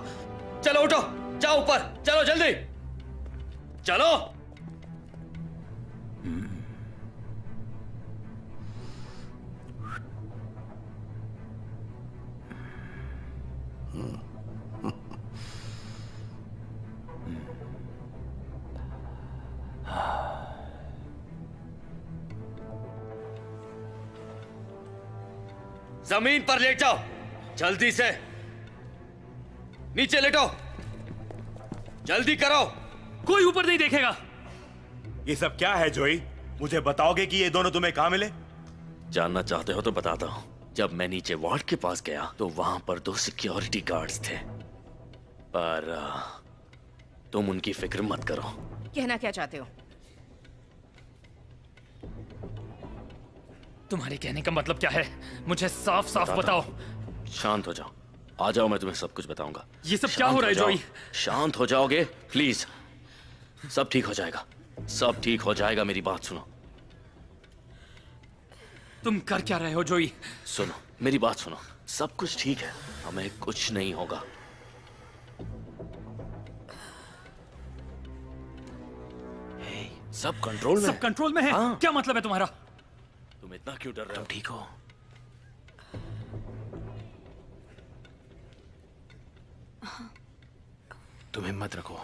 चलो उठो, जाओ ऊपर, चलो जल्दी चलो। जमीन पर लेट जाओ, जल्दी से नीचे लेटो, जल्दी करो। कोई ऊपर नहीं देखेगा। ये सब क्या है जोई? मुझे बताओगे कि ये दोनों तुम्हें कहां मिले? जानना चाहते हो तो बताता हूं। जब मैं नीचे वॉर्ड के पास गया तो वहां पर 2 सिक्योरिटी गार्ड्स थे, पर तुम उनकी फिक्र मत करो। कहना क्या चाहते हो? तुम्हारे कहने का मतलब क्या है? मुझे साफ साफ बताओ। शांत हो जाओ, आ जाओ, मैं तुम्हें सब कुछ बताऊंगा। ये सब क्या हो रहा है जोई? शांत हो जाओगे प्लीज? सब ठीक हो जाएगा, सब ठीक हो जाएगा। मेरी बात सुनो। तुम कर क्या रहे हो जोई? सुनो, मेरी बात सुनो। सब कुछ ठीक है, हमें कुछ नहीं होगा। सब कंट्रोल में। सब कंट्रोल में है? हाँ। क्या मतलब है तुम्हारा? तुम इतना क्यों डर रहे हो? ठीक हो? तुम हिम्मत रखो।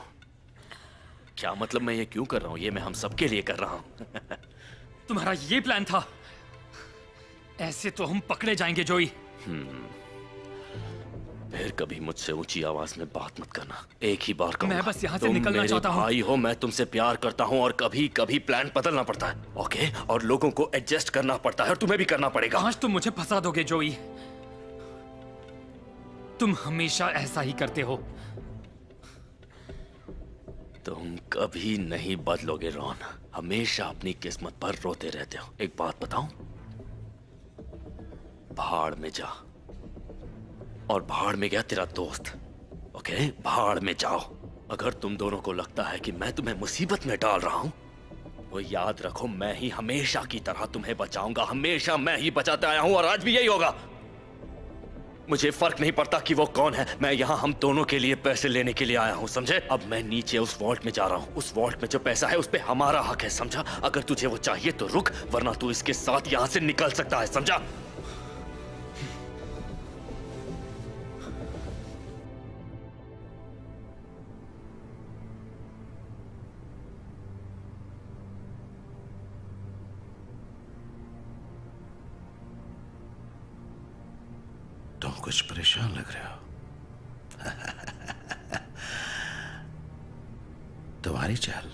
क्या मतलब मैं ये क्यों कर रहा हूँ? ये मैं हम सबके लिए कर रहा हूँ। तुम्हारा ये प्लान था? ऐसे तो हम पकड़े जाएंगे जोई। फिर कभी मुझसे ऊंची आवाज में बात मत करना। एक ही बार कहूंगा। मैं बस यहाँ से निकलना चाहता हूँ। तुम मेरे भाई हो, मैं तुमसे प्यार करता हूँ और कभी कभी प्लान बदलना पड़ता है, ओके? और लोगों को एडजस्ट करना पड़ता है और तुम्हें भी करना पड़ेगा। आज तुम मुझे फंसा दोगे जोई। तुम हमेशा ऐसा ही करते हो। तुम कभी नहीं बदलोगे रॉन, हमेशा अपनी किस्मत पर रोते रहते हो। एक बात बताऊं, भाड़ में जा। और भाड़ में गया तेरा दोस्त, ओके? भाड़ में जाओ। अगर तुम दोनों को लगता है कि मैं तुम्हें मुसीबत में डाल रहा हूं, वो याद रखो, मैं ही हमेशा की तरह तुम्हें बचाऊंगा। हमेशा मैं ही बचाता आया हूं और आज भी यही होगा। मुझे फर्क नहीं पड़ता कि वो कौन है, मैं यहाँ हम दोनों के लिए पैसे लेने के लिए आया हूँ, समझे? अब मैं नीचे उस वॉल्ट में जा रहा हूँ। उस वॉल्ट में जो पैसा है उस पे हमारा हक है, समझा? अगर तुझे वो चाहिए तो रुक, वरना तू इसके साथ यहाँ से निकल सकता है, समझा? तुम कुछ परेशान लग रहे हो। तुम्हारी चाल।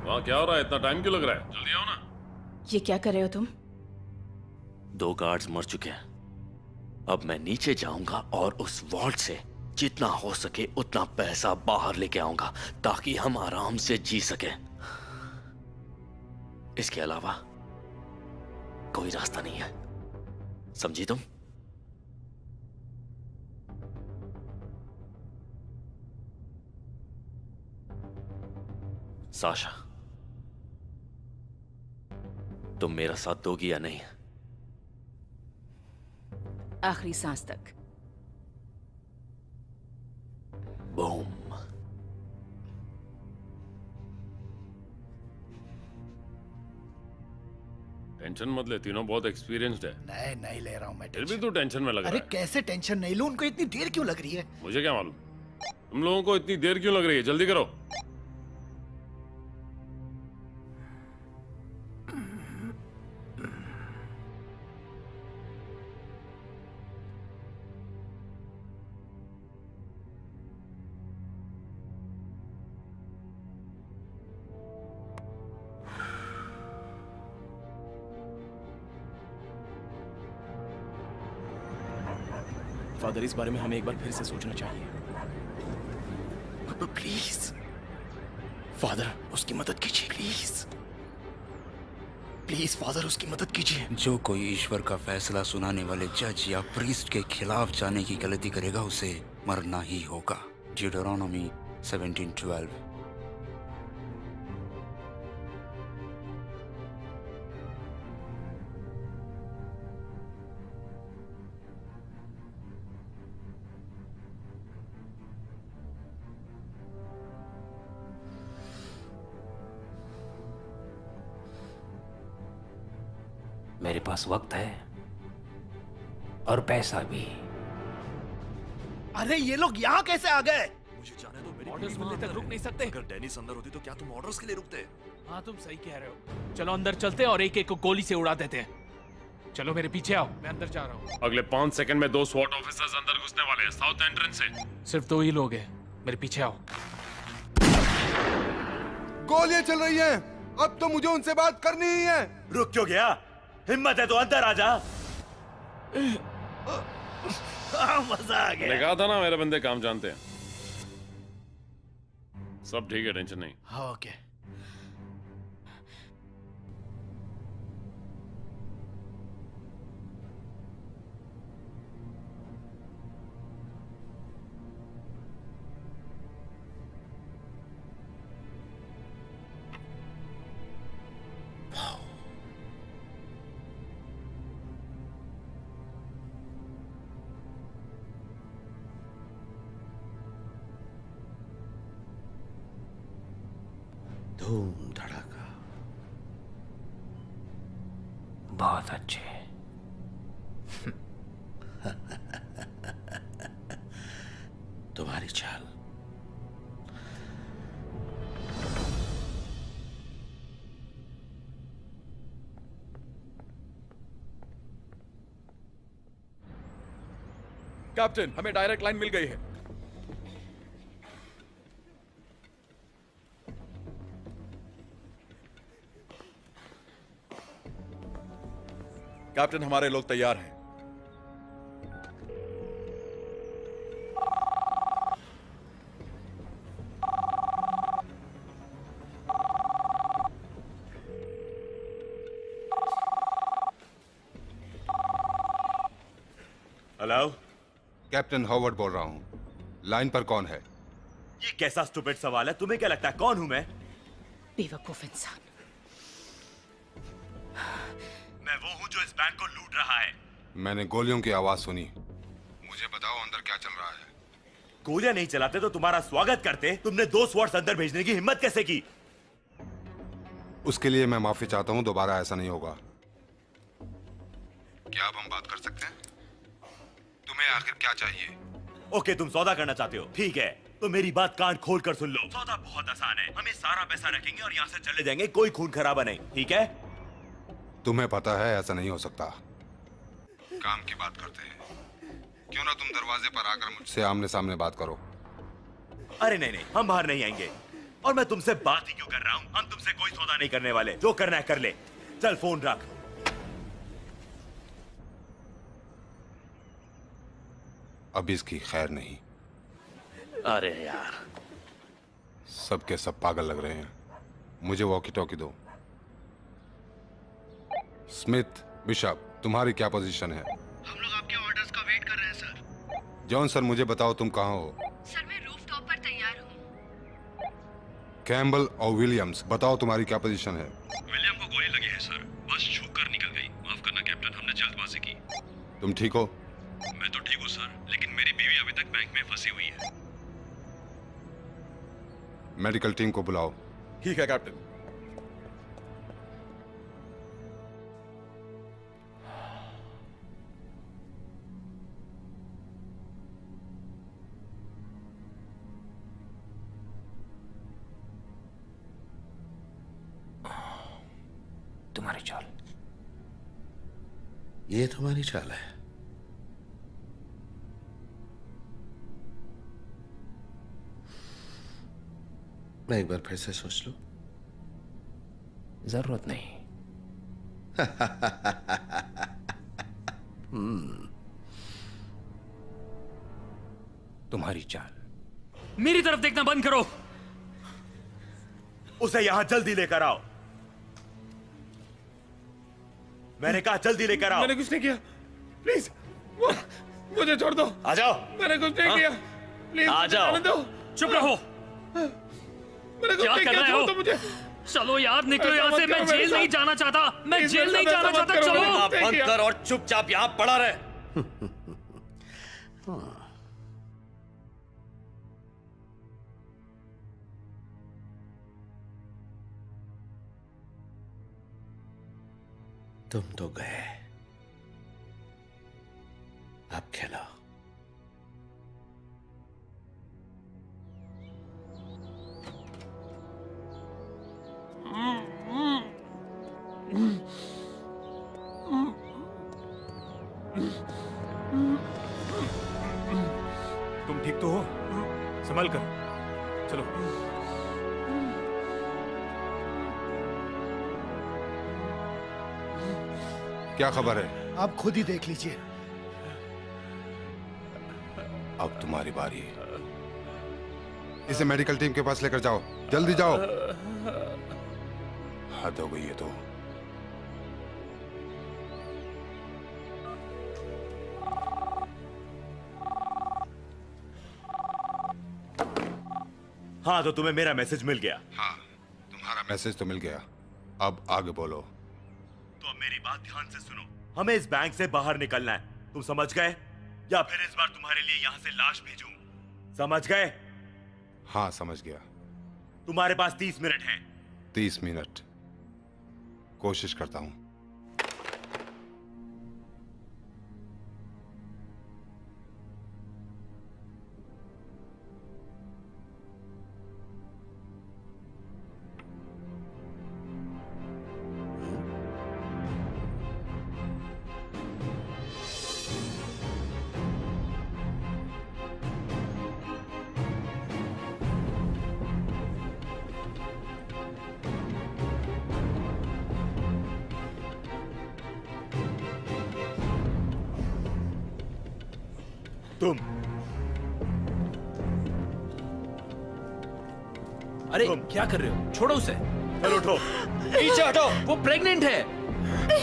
वहाँ क्या हो रहा है? इतना टाइम क्यों लग रहा है? जल्दी आओ ना। ये क्या कर रहे हो तुम? 2 गार्ड्स मर चुके हैं। अब मैं नीचे जाऊंगा और उस वॉल्ट से जितना हो सके उतना पैसा बाहर लेके आऊंगा ताकि हम आराम से जी सके। इसके अलावा कोई रास्ता नहीं है, समझी तुम? साशा, तुम मेरा साथ दोगी या नहीं? आखिरी सांस तक। बूम। टेंशन मत ले, तीनों बहुत एक्सपीरियंस्ड है। नहीं ले रहा हूँ मैं। फिर भी तू टेंशन में लग रहा अरे है। कैसे टेंशन नहीं लूं? उनको इतनी देर क्यों लग रही है? मुझे क्या मालूम, तुम लोगों को इतनी देर क्यों लग रही है? जल्दी करो। फादर, इस बारे में हमें एक बार फिर से सोचना चाहिए। प्लीज फादर, उसकी मदद कीजिए। प्लीज प्लीज फादर, उसकी मदद कीजिए। जो कोई ईश्वर का फैसला सुनाने वाले जज या प्रीस्ट के खिलाफ जाने की गलती करेगा उसे मरना ही होगा। ड्यूटरोनोमी 17:12। मेरे पास वक्त है और पैसा भी। अरे ये लोग यहाँ कैसे आ गए? मुझे जाने दो, मेरी ऑर्डर्स बीवी मिलने तक रुक नहीं सकते। अगर डेनिस अंदर होती तो क्या तुम ऑर्डर्स के लिए रुकते? हाँ, तुम सही कह रहे हो। चलो अंदर चलते हैं और एक एक को गोली से उड़ा देते हैं। चलो मेरे पीछे आओ, मैं अंदर जा रहा हूँ। अगले 5 सेकंड में 2 स्वॉट ऑफिसर्स अंदर घुसने वाले हैं साउथ एंट्रेंस से। सिर्फ 2 ही लोग हैं, मेरे पीछे आओ। गोलियां चल रही हैं। अब तो मुझे उनसे बात करनी ही है। रुक क्यों गया? हिम्मत है तो अंदर आ जा। मजा आ गया। मैंने कहा था ना, मेरे बंदे काम जानते हैं। सब ठीक है, टेंशन नहीं। हाँ, ओके। धूम धड़ाका। बहुत अच्छे। तुम्हारी चाल। कैप्टन, हमें डायरेक्ट लाइन मिल गई है। कैप्टन, हमारे लोग तैयार हैं। हेलो, कैप्टन हॉवर्ड बोल रहा हूँ। लाइन पर कौन है? ये कैसा स्टूपिड सवाल है? तुम्हें क्या लगता है कौन हूं मैं? बेवकूफ इंसान। मैं वो हूं जो इस बैंक को लूट रहा है। मैंने गोलियों की आवाज सुनी। मुझे बताओ अंदर क्या चल रहा है। गोलियां नहीं चलाते तो तुम्हारा स्वागत करते। तुमने 2 स्वॉर्ड्स अंदर भेजने की हिम्मत कैसे की? उसके लिए मैं माफी चाहता हूँ, दोबारा ऐसा नहीं होगा। क्या अब हम बात कर सकते हैं? तुम्हें आखिर क्या चाहिए? ओके, तुम सौदा करना चाहते हो, ठीक है, तो मेरी बात कान खोल कर सुन लो। सौदा बहुत आसान है। हमें सारा पैसा रखेंगे और यहाँ से चले जाएंगे, कोई खून खराबा नहीं, ठीक है? तुम्हें पता है ऐसा नहीं हो सकता। काम की बात करते हैं, क्यों ना तुम दरवाजे पर आकर मुझसे आमने सामने बात करो। अरे नहीं नहीं, हम बाहर नहीं आएंगे। और मैं तुमसे बात ही क्यों कर रहा हूँ? हम तुमसे कोई सौदा नहीं करने वाले। जो करना है कर ले। चल फोन रख। अब इसकी खैर नहीं। अरे यार, सबके सब पागल लग रहे हैं। मुझे वॉकी टॉकी दो। स्मिथ, बिशप, तुम्हारी क्या पोजीशन है? हम लोग आपके ऑर्डर्स का वेट कर रहे हैं सर। जॉन सर, मुझे बताओ तुम कहाँ हो? सर मैं रूफटॉप पर तैयार हूँ। कैम्बल और विलियम्स, बताओ तुम्हारी क्या पोजीशन है? विलियम को गोली लगी है सर, बस छू कर निकल गई। माफ करना कैप्टन, हमने जल्दबाजी की। तुम ठीक हो? मैं तो ठीक हूँ सर, लेकिन मेरी बीवी अभी तक बैंक में फंसी हुई है। मेडिकल टीम को बुलाओ। ठीक है कैप्टन। तुम्हारी चाल। ये तुम्हारी चाल है। मैं एक बार फिर से सोच लूं। जरूरत नहीं। तुम्हारी चाल। मेरी तरफ देखना बंद करो। उसे यहां जल्दी लेकर आओ। मैंने कहा जल्दी लेकर आओ। मैंने कुछ नहीं किया, प्लीज मुझे छोड़ दो। आ जाओ। मैंने कुछ नहीं किया, प्लीज आ जाओ। जाने दो। चुप रहो। क्या कर रहे हो? मुझे चलो यार, निकलो ऐसा यहाँ मत से। करो मैं मेरे जेल साथ। नहीं जाना चाहता। मैं प्लीज जेल मेरे नहीं साथ जाना ऐसा मत चाहता। करो। चलो। आप बंद कर और चुपचाप यहां पड़ा रहे। तुम तो गए, अब खेलो। तुम ठीक तो हो? संभल कर चलो। क्या खबर है? आप खुद ही देख लीजिए। अब तुम्हारी बारी है। इसे मेडिकल टीम के पास लेकर जाओ, जल्दी जाओ। हद हो गई है तो। हाँ, तो तुम्हें मेरा मैसेज मिल गया। हाँ, तुम्हारा मैसेज तो मिल गया। अब आगे बोलो। तो अब मेरी बात ध्यान से सुनो। हमें इस बैंक से बाहर निकलना है, तुम समझ गए? या फिर इस बार तुम्हारे लिए यहाँ से लाश भेजूं? समझ गए? हाँ, समझ गया। तुम्हारे पास 30 मिनट हैं। 30 मिनट कोशिश करता हूं। तुम अरे क्या कर रहे हो? छोड़ो उसे। चलो उठो। नीचे हटो। वो प्रेग्नेंट है।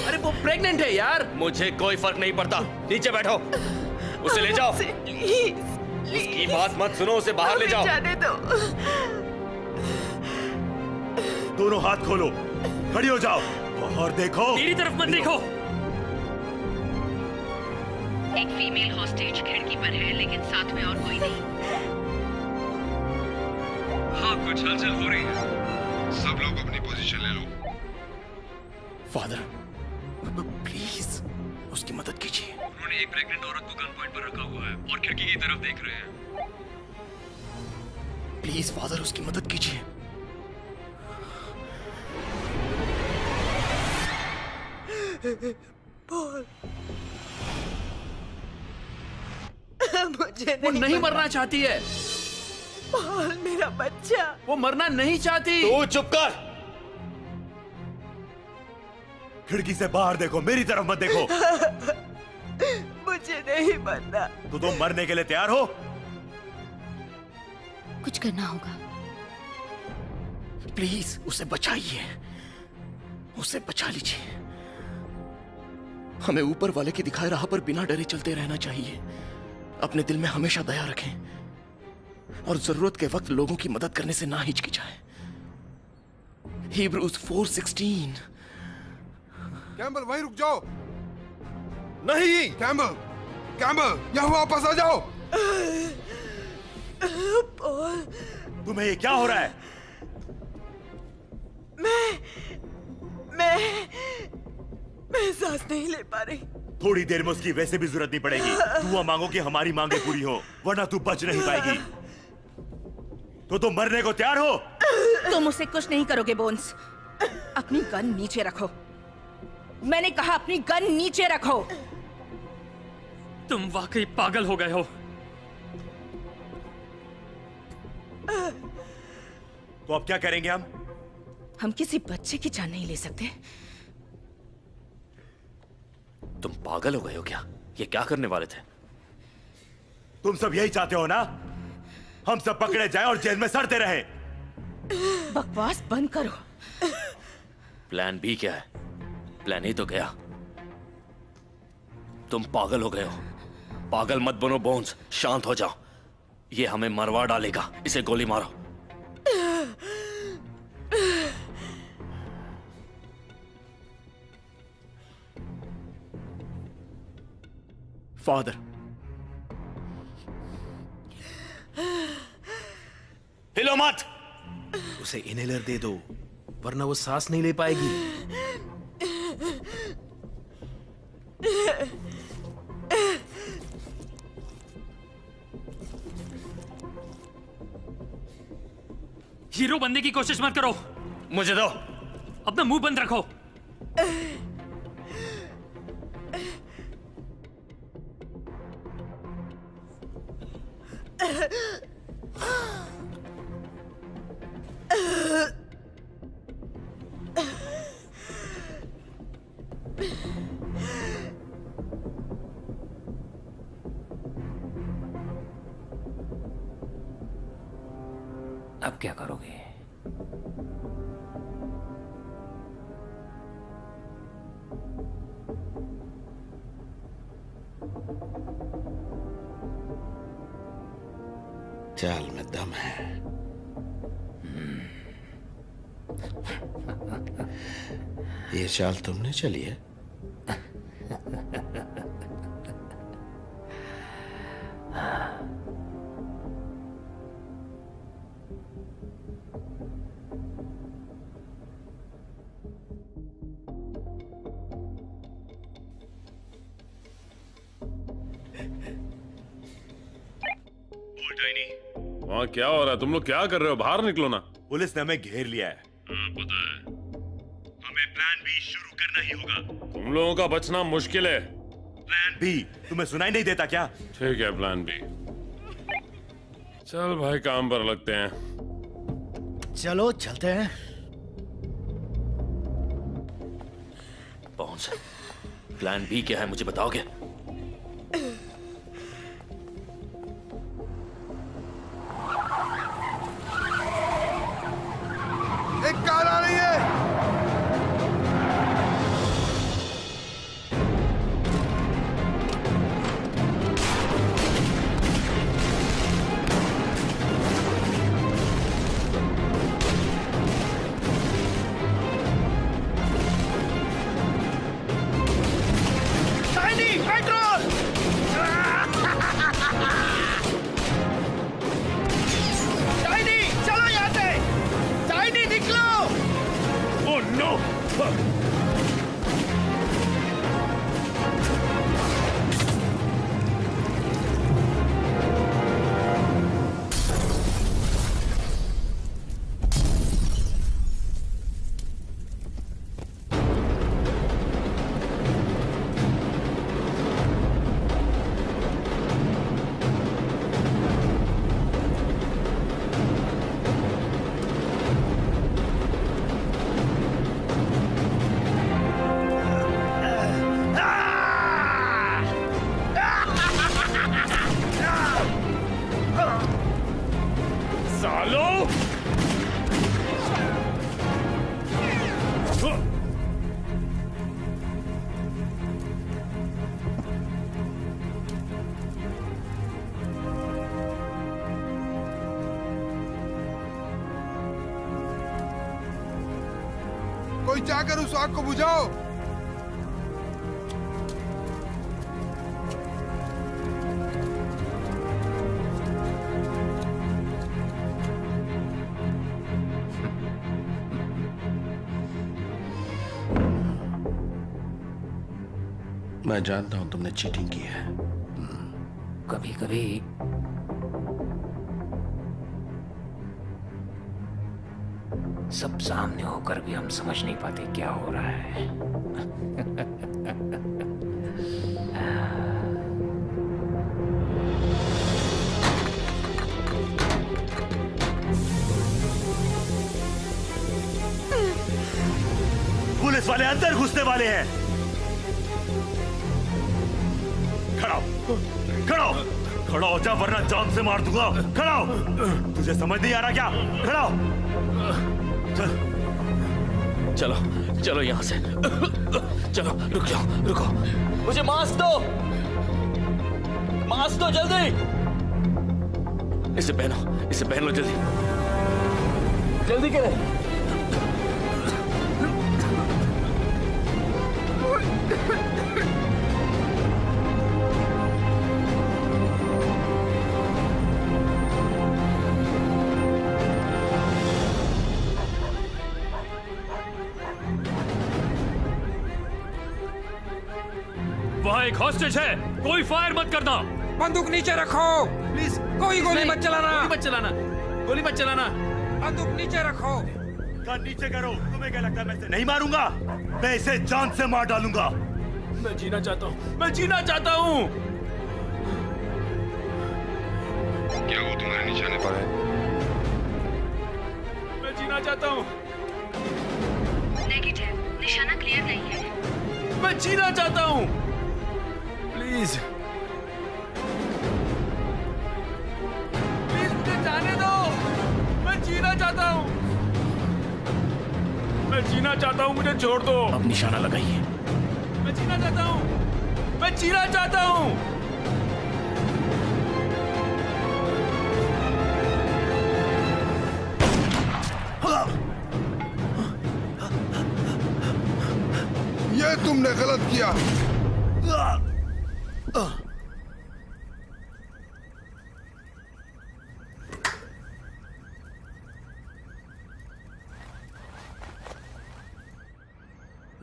अरे वो प्रेग्नेंट है यार। मुझे कोई फर्क नहीं पड़ता, नीचे बैठो। उसे ले जाओ। उसकी बात मत सुनो, उसे बाहर ले जाओ। जाने दो। दोनों हाथ खोलो, खड़ी हो जाओ और देखो। मेरी तरफ मत देखो। एक फीमेल हॉस्टेज खिड़की पर है, लेकिन साथ में और कोई नहीं। हाँ, कुछ हलचल हो रही है। सब लोग अपनी पोजीशन ले लो। फादर प्लीज उसकी मदद कीजिए। उन्होंने एक प्रेग्नेंट औरत को गन पॉइंट पर रखा हुआ है और खिड़की की तरफ देख रहे हैं। प्लीज फादर उसकी मदद कीजिए। पॉल, मुझे वो नहीं मरना चाहती है। पॉल, मेरा बच्चा। वो मरना नहीं चाहती। तू चुप कर। खिड़की से बाहर देखो, मेरी तरफ मत देखो। मुझे नहीं मरना। तो तुम मरने के लिए तैयार हो? कुछ करना होगा। प्लीज उसे बचाइए, उसे बचा लीजिए। हमें ऊपर वाले की दिखाए राह पर बिना डरे चलते रहना चाहिए। अपने दिल में हमेशा दया रखें और जरूरत के वक्त लोगों की मदद करने से ना हिचकिचाएं। Hebrews 4:16। कैम्बल, वहीं रुक जाओ। नहीं कैम्बल, कैम्बल, यहाँ वापस आ जाओ। पॉल, तुम्हें ये क्या हो रहा है? मैं सांस नहीं ले पा रही। थोड़ी देर में उसकी वैसे भी जरूरत नहीं पड़ेगी। दुआ मांगो कि हमारी मांगे पूरी हो, वरना तू बच नहीं पाएगी। तो तुम मरने को तैयार हो? तुम उसे कुछ नहीं करोगे बोन्स। अपनी गन नीचे रखो। मैंने कहा अपनी गन नीचे रखो। तुम वाकई पागल हो गए हो। तो अब क्या करेंगे हम? हम किसी बच्चे की जान नहीं ले सकते। तुम पागल हो गए हो क्या? ये क्या करने वाले थे? तुम सब यही चाहते हो ना? हम सब पकड़े जाएं और जेल में सड़ते रहे। बकवास बंद करो। प्लान बी क्या है? प्लान ए तो गया। तुम पागल हो गए हो। पागल मत बनो बोन्स, शांत हो जाओ। ये हमें मरवा डालेगा। इसे गोली मारो। फादर हिलो मत। उसे इनहेलर दे दो, वरना वो सांस नहीं ले पाएगी। हीरो बनने की कोशिश मत करो। मुझे दो। अपना मुंह बंद रखो। अब क्या करोगे? चाल में दम है। ये चाल तुमने चली है? चाइनी। वहाँ क्या हो रहा है? तुम लोग क्या कर रहे हो? बाहर निकलो ना। पुलिस ने हमें घेर लिया है। पता है। हमें प्लान बी शुरू करना ही होगा। तुम लोगों का बचना मुश्किल है। प्लान बी तुम्हें सुनाई नहीं देता क्या? ठीक है, प्लान बी। चल भाई, काम पर लगते हैं। चलो चलते हैं। पहुंच। प्लान बी क्या है मुझे बताओगे? एक कार आ रही है। चाइनी पेट्रोल। चाइनी चलो यहाँ से। चाइनी निकलो। Oh no. सालो। कोई जाकर उस आग को बुझाओ। मैं जानता हूं तुमने चीटिंग की है। कभी कभी सब सामने होकर भी हम समझ नहीं पाते क्या हो रहा है। पुलिस वाले अंदर घुसने वाले हैं। खड़ा हो, खड़ा हो, खड़ा हो जा वरना जान से मार दूंगा। खड़ा हो। तुझे समझ नहीं आ रहा क्या? खड़ा हो। चलो चलो यहाँ से। चलो रुक जाओ, रुको। मुझे मास्क दो, मास्क दो जल्दी। इसे पहनो, इसे पहन लो जल्दी, जल्दी करें। वहाँ एक हॉस्टेज है, कोई फायर मत करना। बंदूक नीचे रखो प्लीज। कोई गोली मत चलाना। गोली मत चलाना, गोली मत चलाना। बंदूक नीचे रखो। नीचे करो। तुम्हें क्या लगता है मैं इसे नहीं मारूंगा? मैं इसे जान से मार डालूंगा। मैं जीना चाहता हूँ, मैं जीना चाहता हूँ। क्या वो तुम्हारे निशाने पर है? मैं जीना चाहता हूँ। नेगेटिव, निशाना क्लियर नहीं है। मैं जीना चाहता हूँ, प्लीज प्लीज मुझे जाने दो। मैं जीना चाहता हूँ, मैं जीना चाहता हूँ, मुझे छोड़ दो। अब निशाना लगाइए। मैं जीना चाहता हूँ, मैं जीना चाहता हूँ। ये तुमने गलत किया।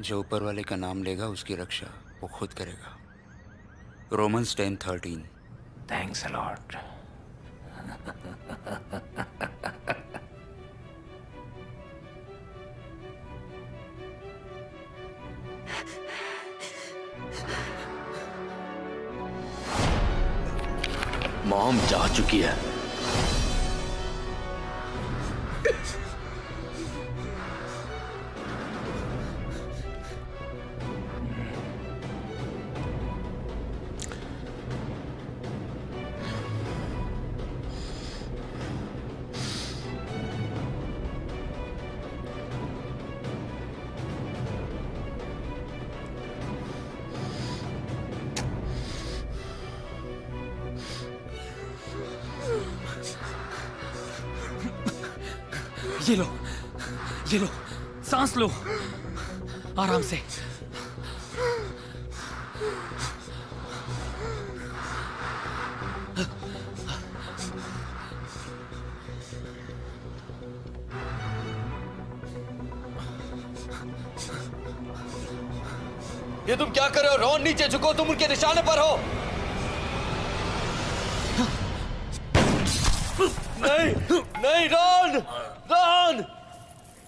जो ऊपर वाले का नाम लेगा उसकी रक्षा वो खुद करेगा। Romans 10:13। Thanks a lot. Mom जा चुकी है। ये लो, सांस लो, आराम से। ये तुम क्या कर रहे हो? रॉन नीचे झुको, तुम उनके निशाने पर हो। नहीं नहीं रॉन, रॉन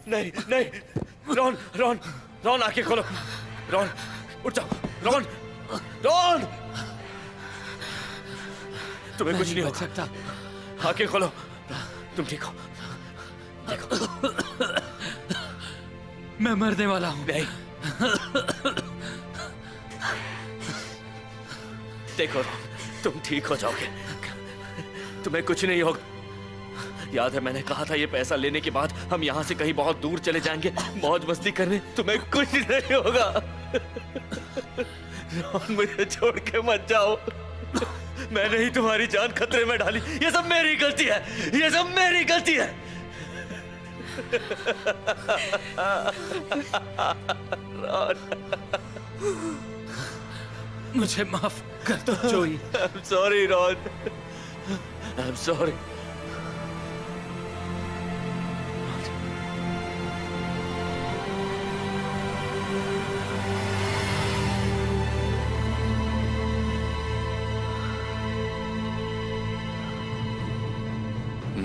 नहीं नहीं, रॉन रॉन रॉन आंखें खोलो, रॉन उठ जाओ, रॉन रॉन तुम्हें कुछ नहीं हो सकता, आंखें खोलो, तुम ठीक हो? देखो मैं मरने वाला हूं। नहीं देखो तुम ठीक हो जाओगे, तुम्हें कुछ नहीं होगा। याद है मैंने कहा था ये पैसा लेने के बाद हम यहाँ से कहीं बहुत दूर चले जाएंगे मौज मस्ती करने, तुम्हें कुछ नहीं होगा। रॉन मुझे छोड़ के मत जाओ, मैंने ही तुम्हारी जान खतरे में डाली, ये सब मेरी गलती है, ये सब मेरी गलती है। मुझे माफ कर दो जोई। I'm sorry Ron, I'm sorry।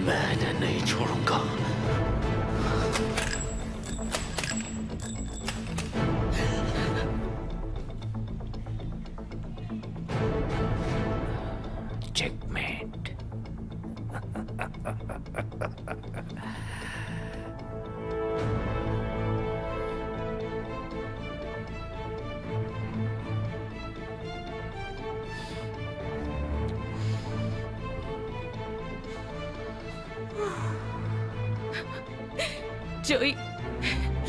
मैं नहीं छोड़ूंगा। चेकमेट। जोई,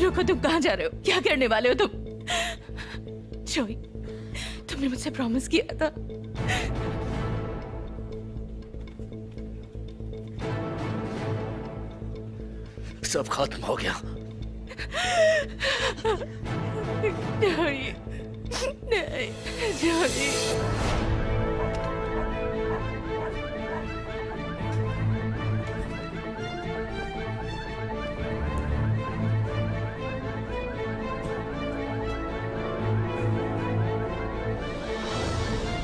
रुको, तुम कहाँ जा रहे हो? क्या करने वाले हो तुम? जोई, तुमने मुझसे प्रॉमिस किया था। सब खत्म हो गया। नहीं, नहीं, जोई।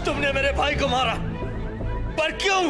तुमने मेरे भाई को मारा, पर क्यों?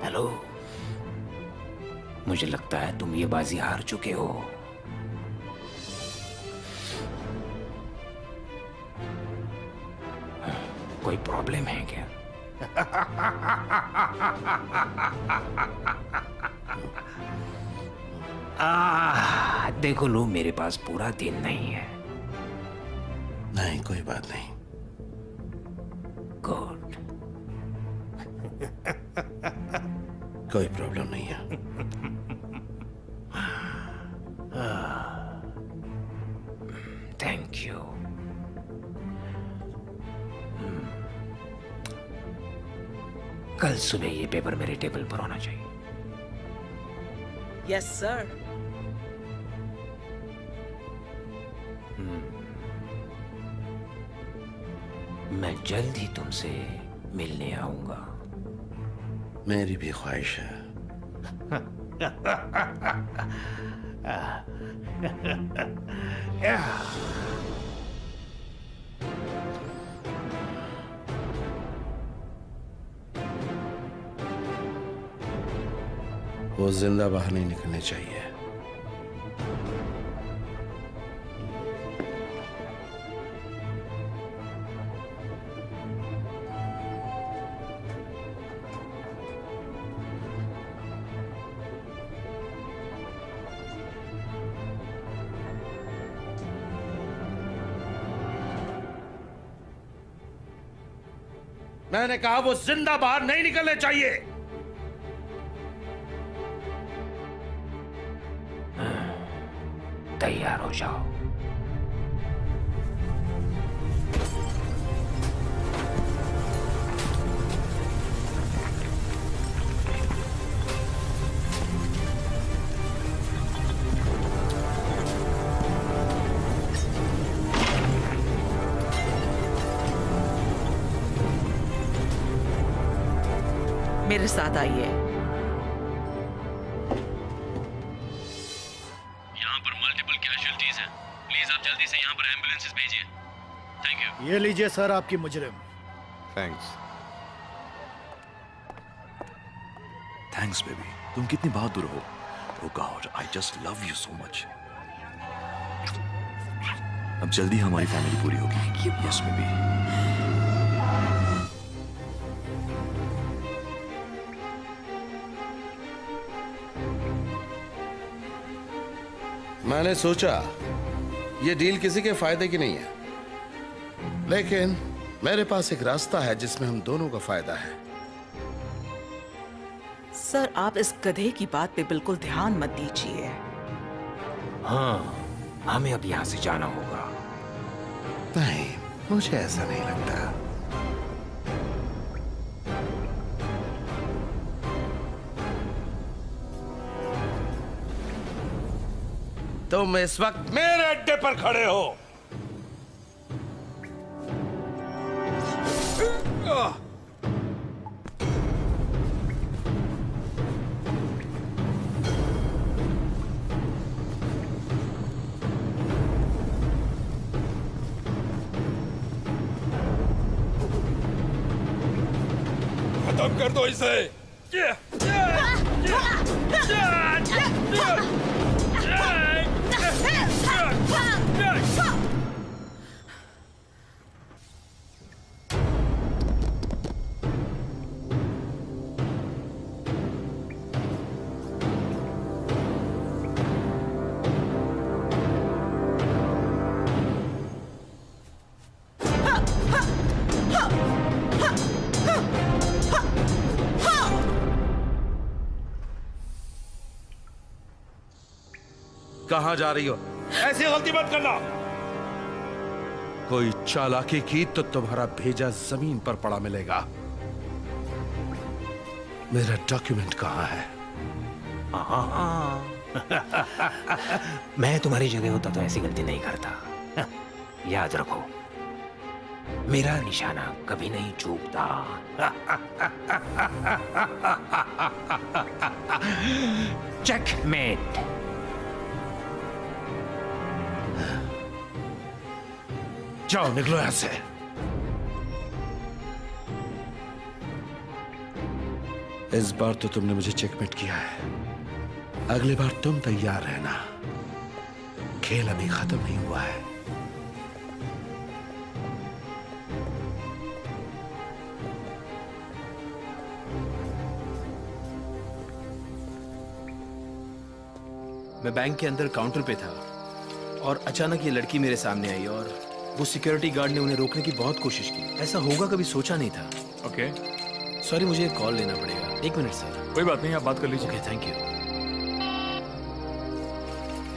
हेलो, मुझे लगता है तुम ये बाजी हार चुके हो। कोई प्रॉब्लम है क्या? देखो लो, मेरे पास पूरा दिन नहीं है। नहीं, कोई बात नहीं। गुड। कोई प्रॉब्लम नहीं है। Thank you. कल सुबह ये पेपर मेरे टेबल पर होना चाहिए। Yes sir. मैं जल्द ही तुमसे मिलने आऊंगा। मेरी भी ख्वाहिश है। वो जिंदा बाहर नहीं निकलने चाहिए। मैंने कहा वो जिंदा बाहर नहीं निकलने चाहिए। तैयार हो जाओ। मेरे साथ आइए। यहाँ पर मल्टीपल कैजुअल्टीज हैं। प्लीज आप जल्दी से यहाँ पर एम्बुलेंसेस भेजिए। Thank you. ये लीजिए सर आपकी मुजरिम। थैंक्स। थैंक्स बेबी, तुम कितनी बहादुर हो। Oh God, I just love you so much. अब जल्दी हमारी फैमिली पूरी होगी। Yes baby. मैंने सोचा ये डील किसी के फायदे की नहीं है, लेकिन मेरे पास एक रास्ता है जिसमें हम दोनों का फायदा है। सर आप इस गधे की बात पे बिल्कुल ध्यान मत दीजिए। हाँ, हमें अब यहाँ से जाना होगा। नहीं, मुझे ऐसा नहीं लगता। तुम इस वक्त मेरे अड्डे पर खड़े हो। खत्म कर दो इसे। कहां जा रही हो? ऐसी गलती मत करना। कोई चालाकी की तो तुम्हारा भेजा जमीन पर पड़ा मिलेगा। मेरा डॉक्यूमेंट कहां है? मैं तुम्हारी जगह होता तो ऐसी गलती नहीं करता। याद रखो, मेरा निशाना कभी नहीं चूकता। चेकमेट। जाओ, निकलो यहां से। इस बार तो तुमने मुझे चेकमेट किया है, अगली बार तुम तैयार रहना। खेल अभी खत्म नहीं हुआ है। मैं बैंक के अंदर काउंटर पे था और अचानक ये लड़की मेरे सामने आई और वो सिक्योरिटी गार्ड ने उन्हें रोकने की बहुत कोशिश की। ऐसा होगा कभी सोचा नहीं था। ओके, सॉरी, मुझे एक कॉल लेना पड़ेगा। 1 मिनट सर। कोई बात नहीं, आप बात कर लीजिए। Okay, thank you.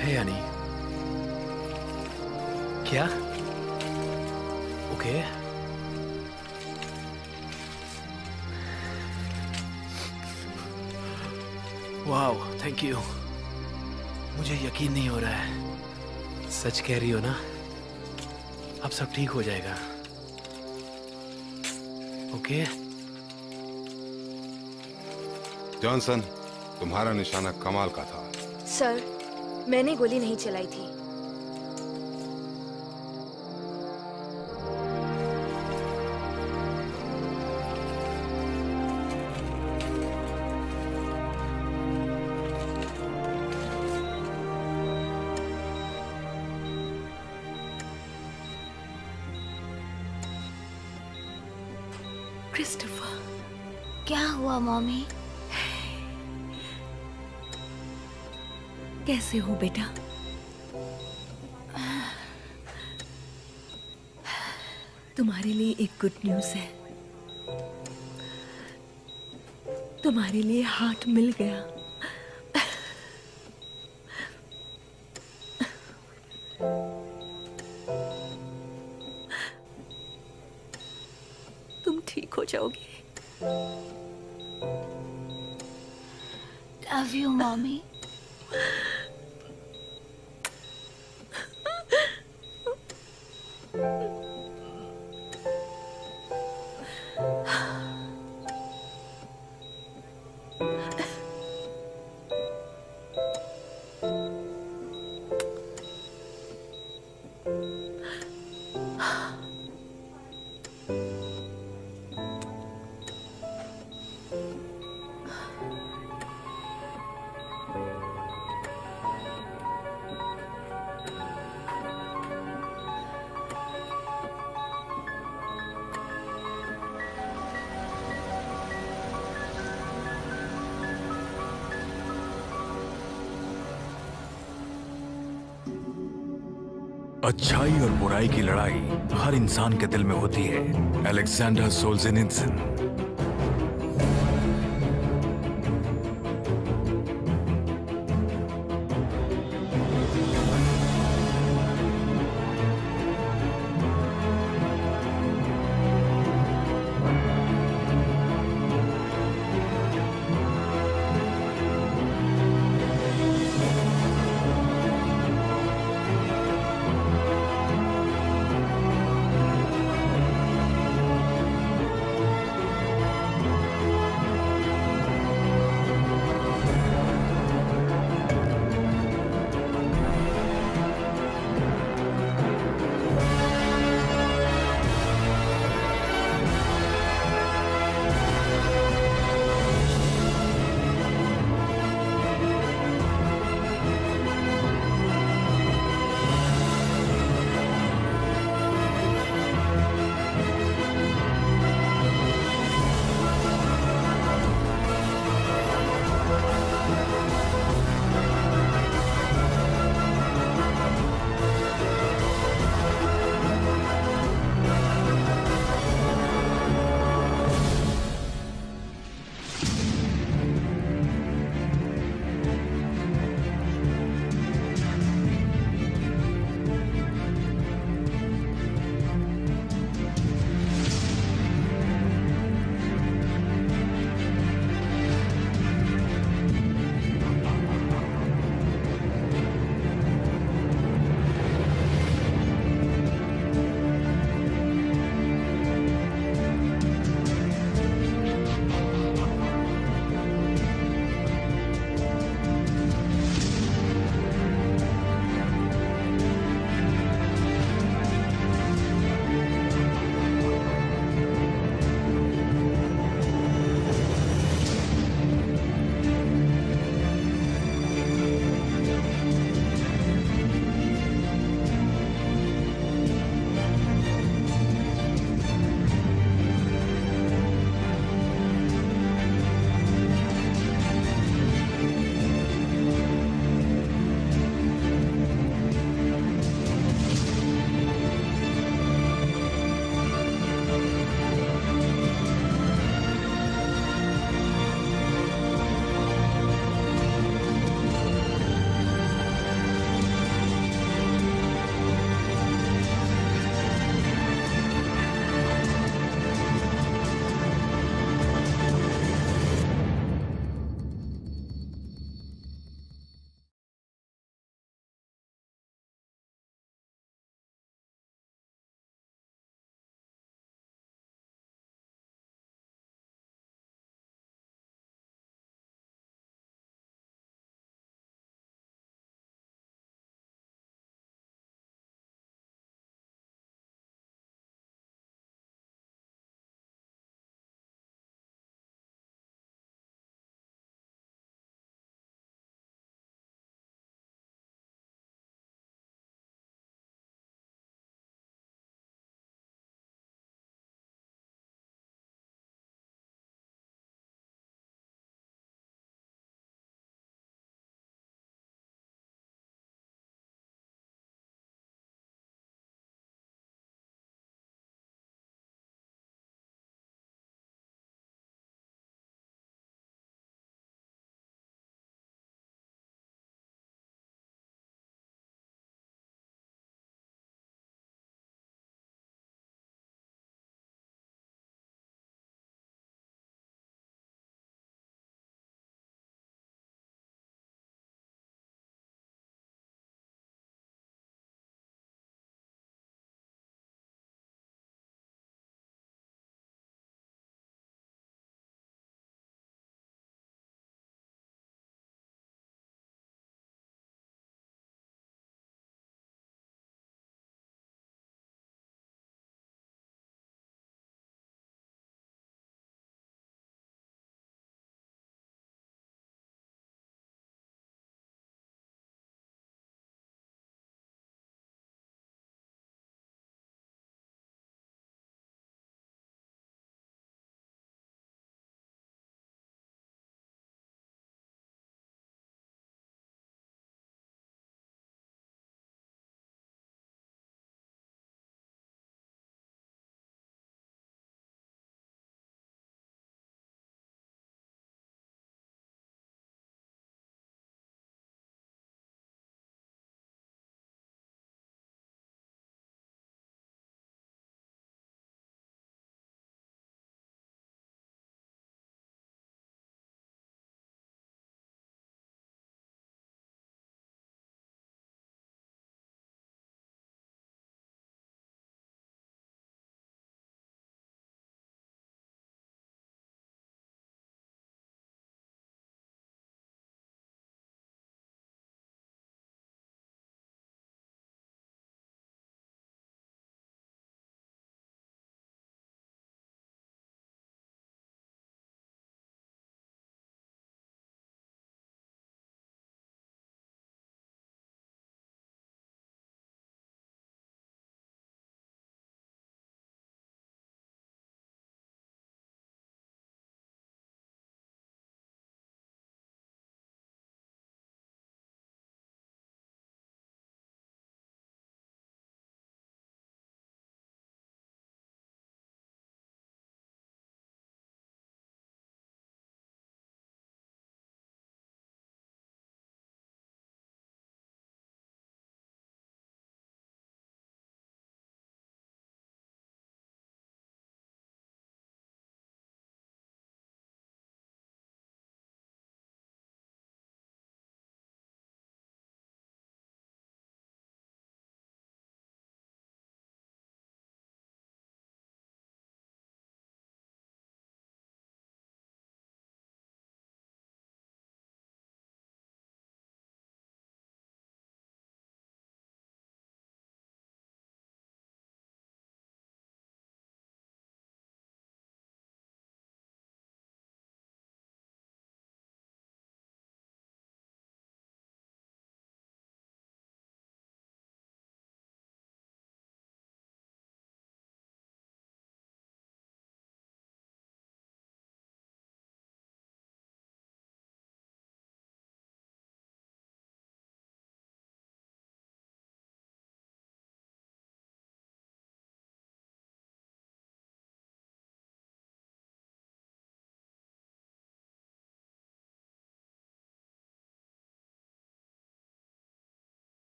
है यानी क्या? ओके। Wow, thank you. मुझे यकीन नहीं हो रहा है। सच कह रही हो ना? अब सब ठीक हो जाएगा। ओके? जॉनसन, तुम्हारा निशाना कमाल का था। सर, मैंने गोली नहीं चलाई थी। क्रिस्टोफर, क्या हुआ मम्मी? कैसे हो बेटा? तुम्हारे लिए एक गुड न्यूज़ है। तुम्हारे लिए हार्ट मिल गया। तुम ठीक हो जाओगे। Love you mummy. अच्छाई और बुराई की लड़ाई हर इंसान के दिल में होती है। अलेक्जेंडर सोल्जेनित्सिन।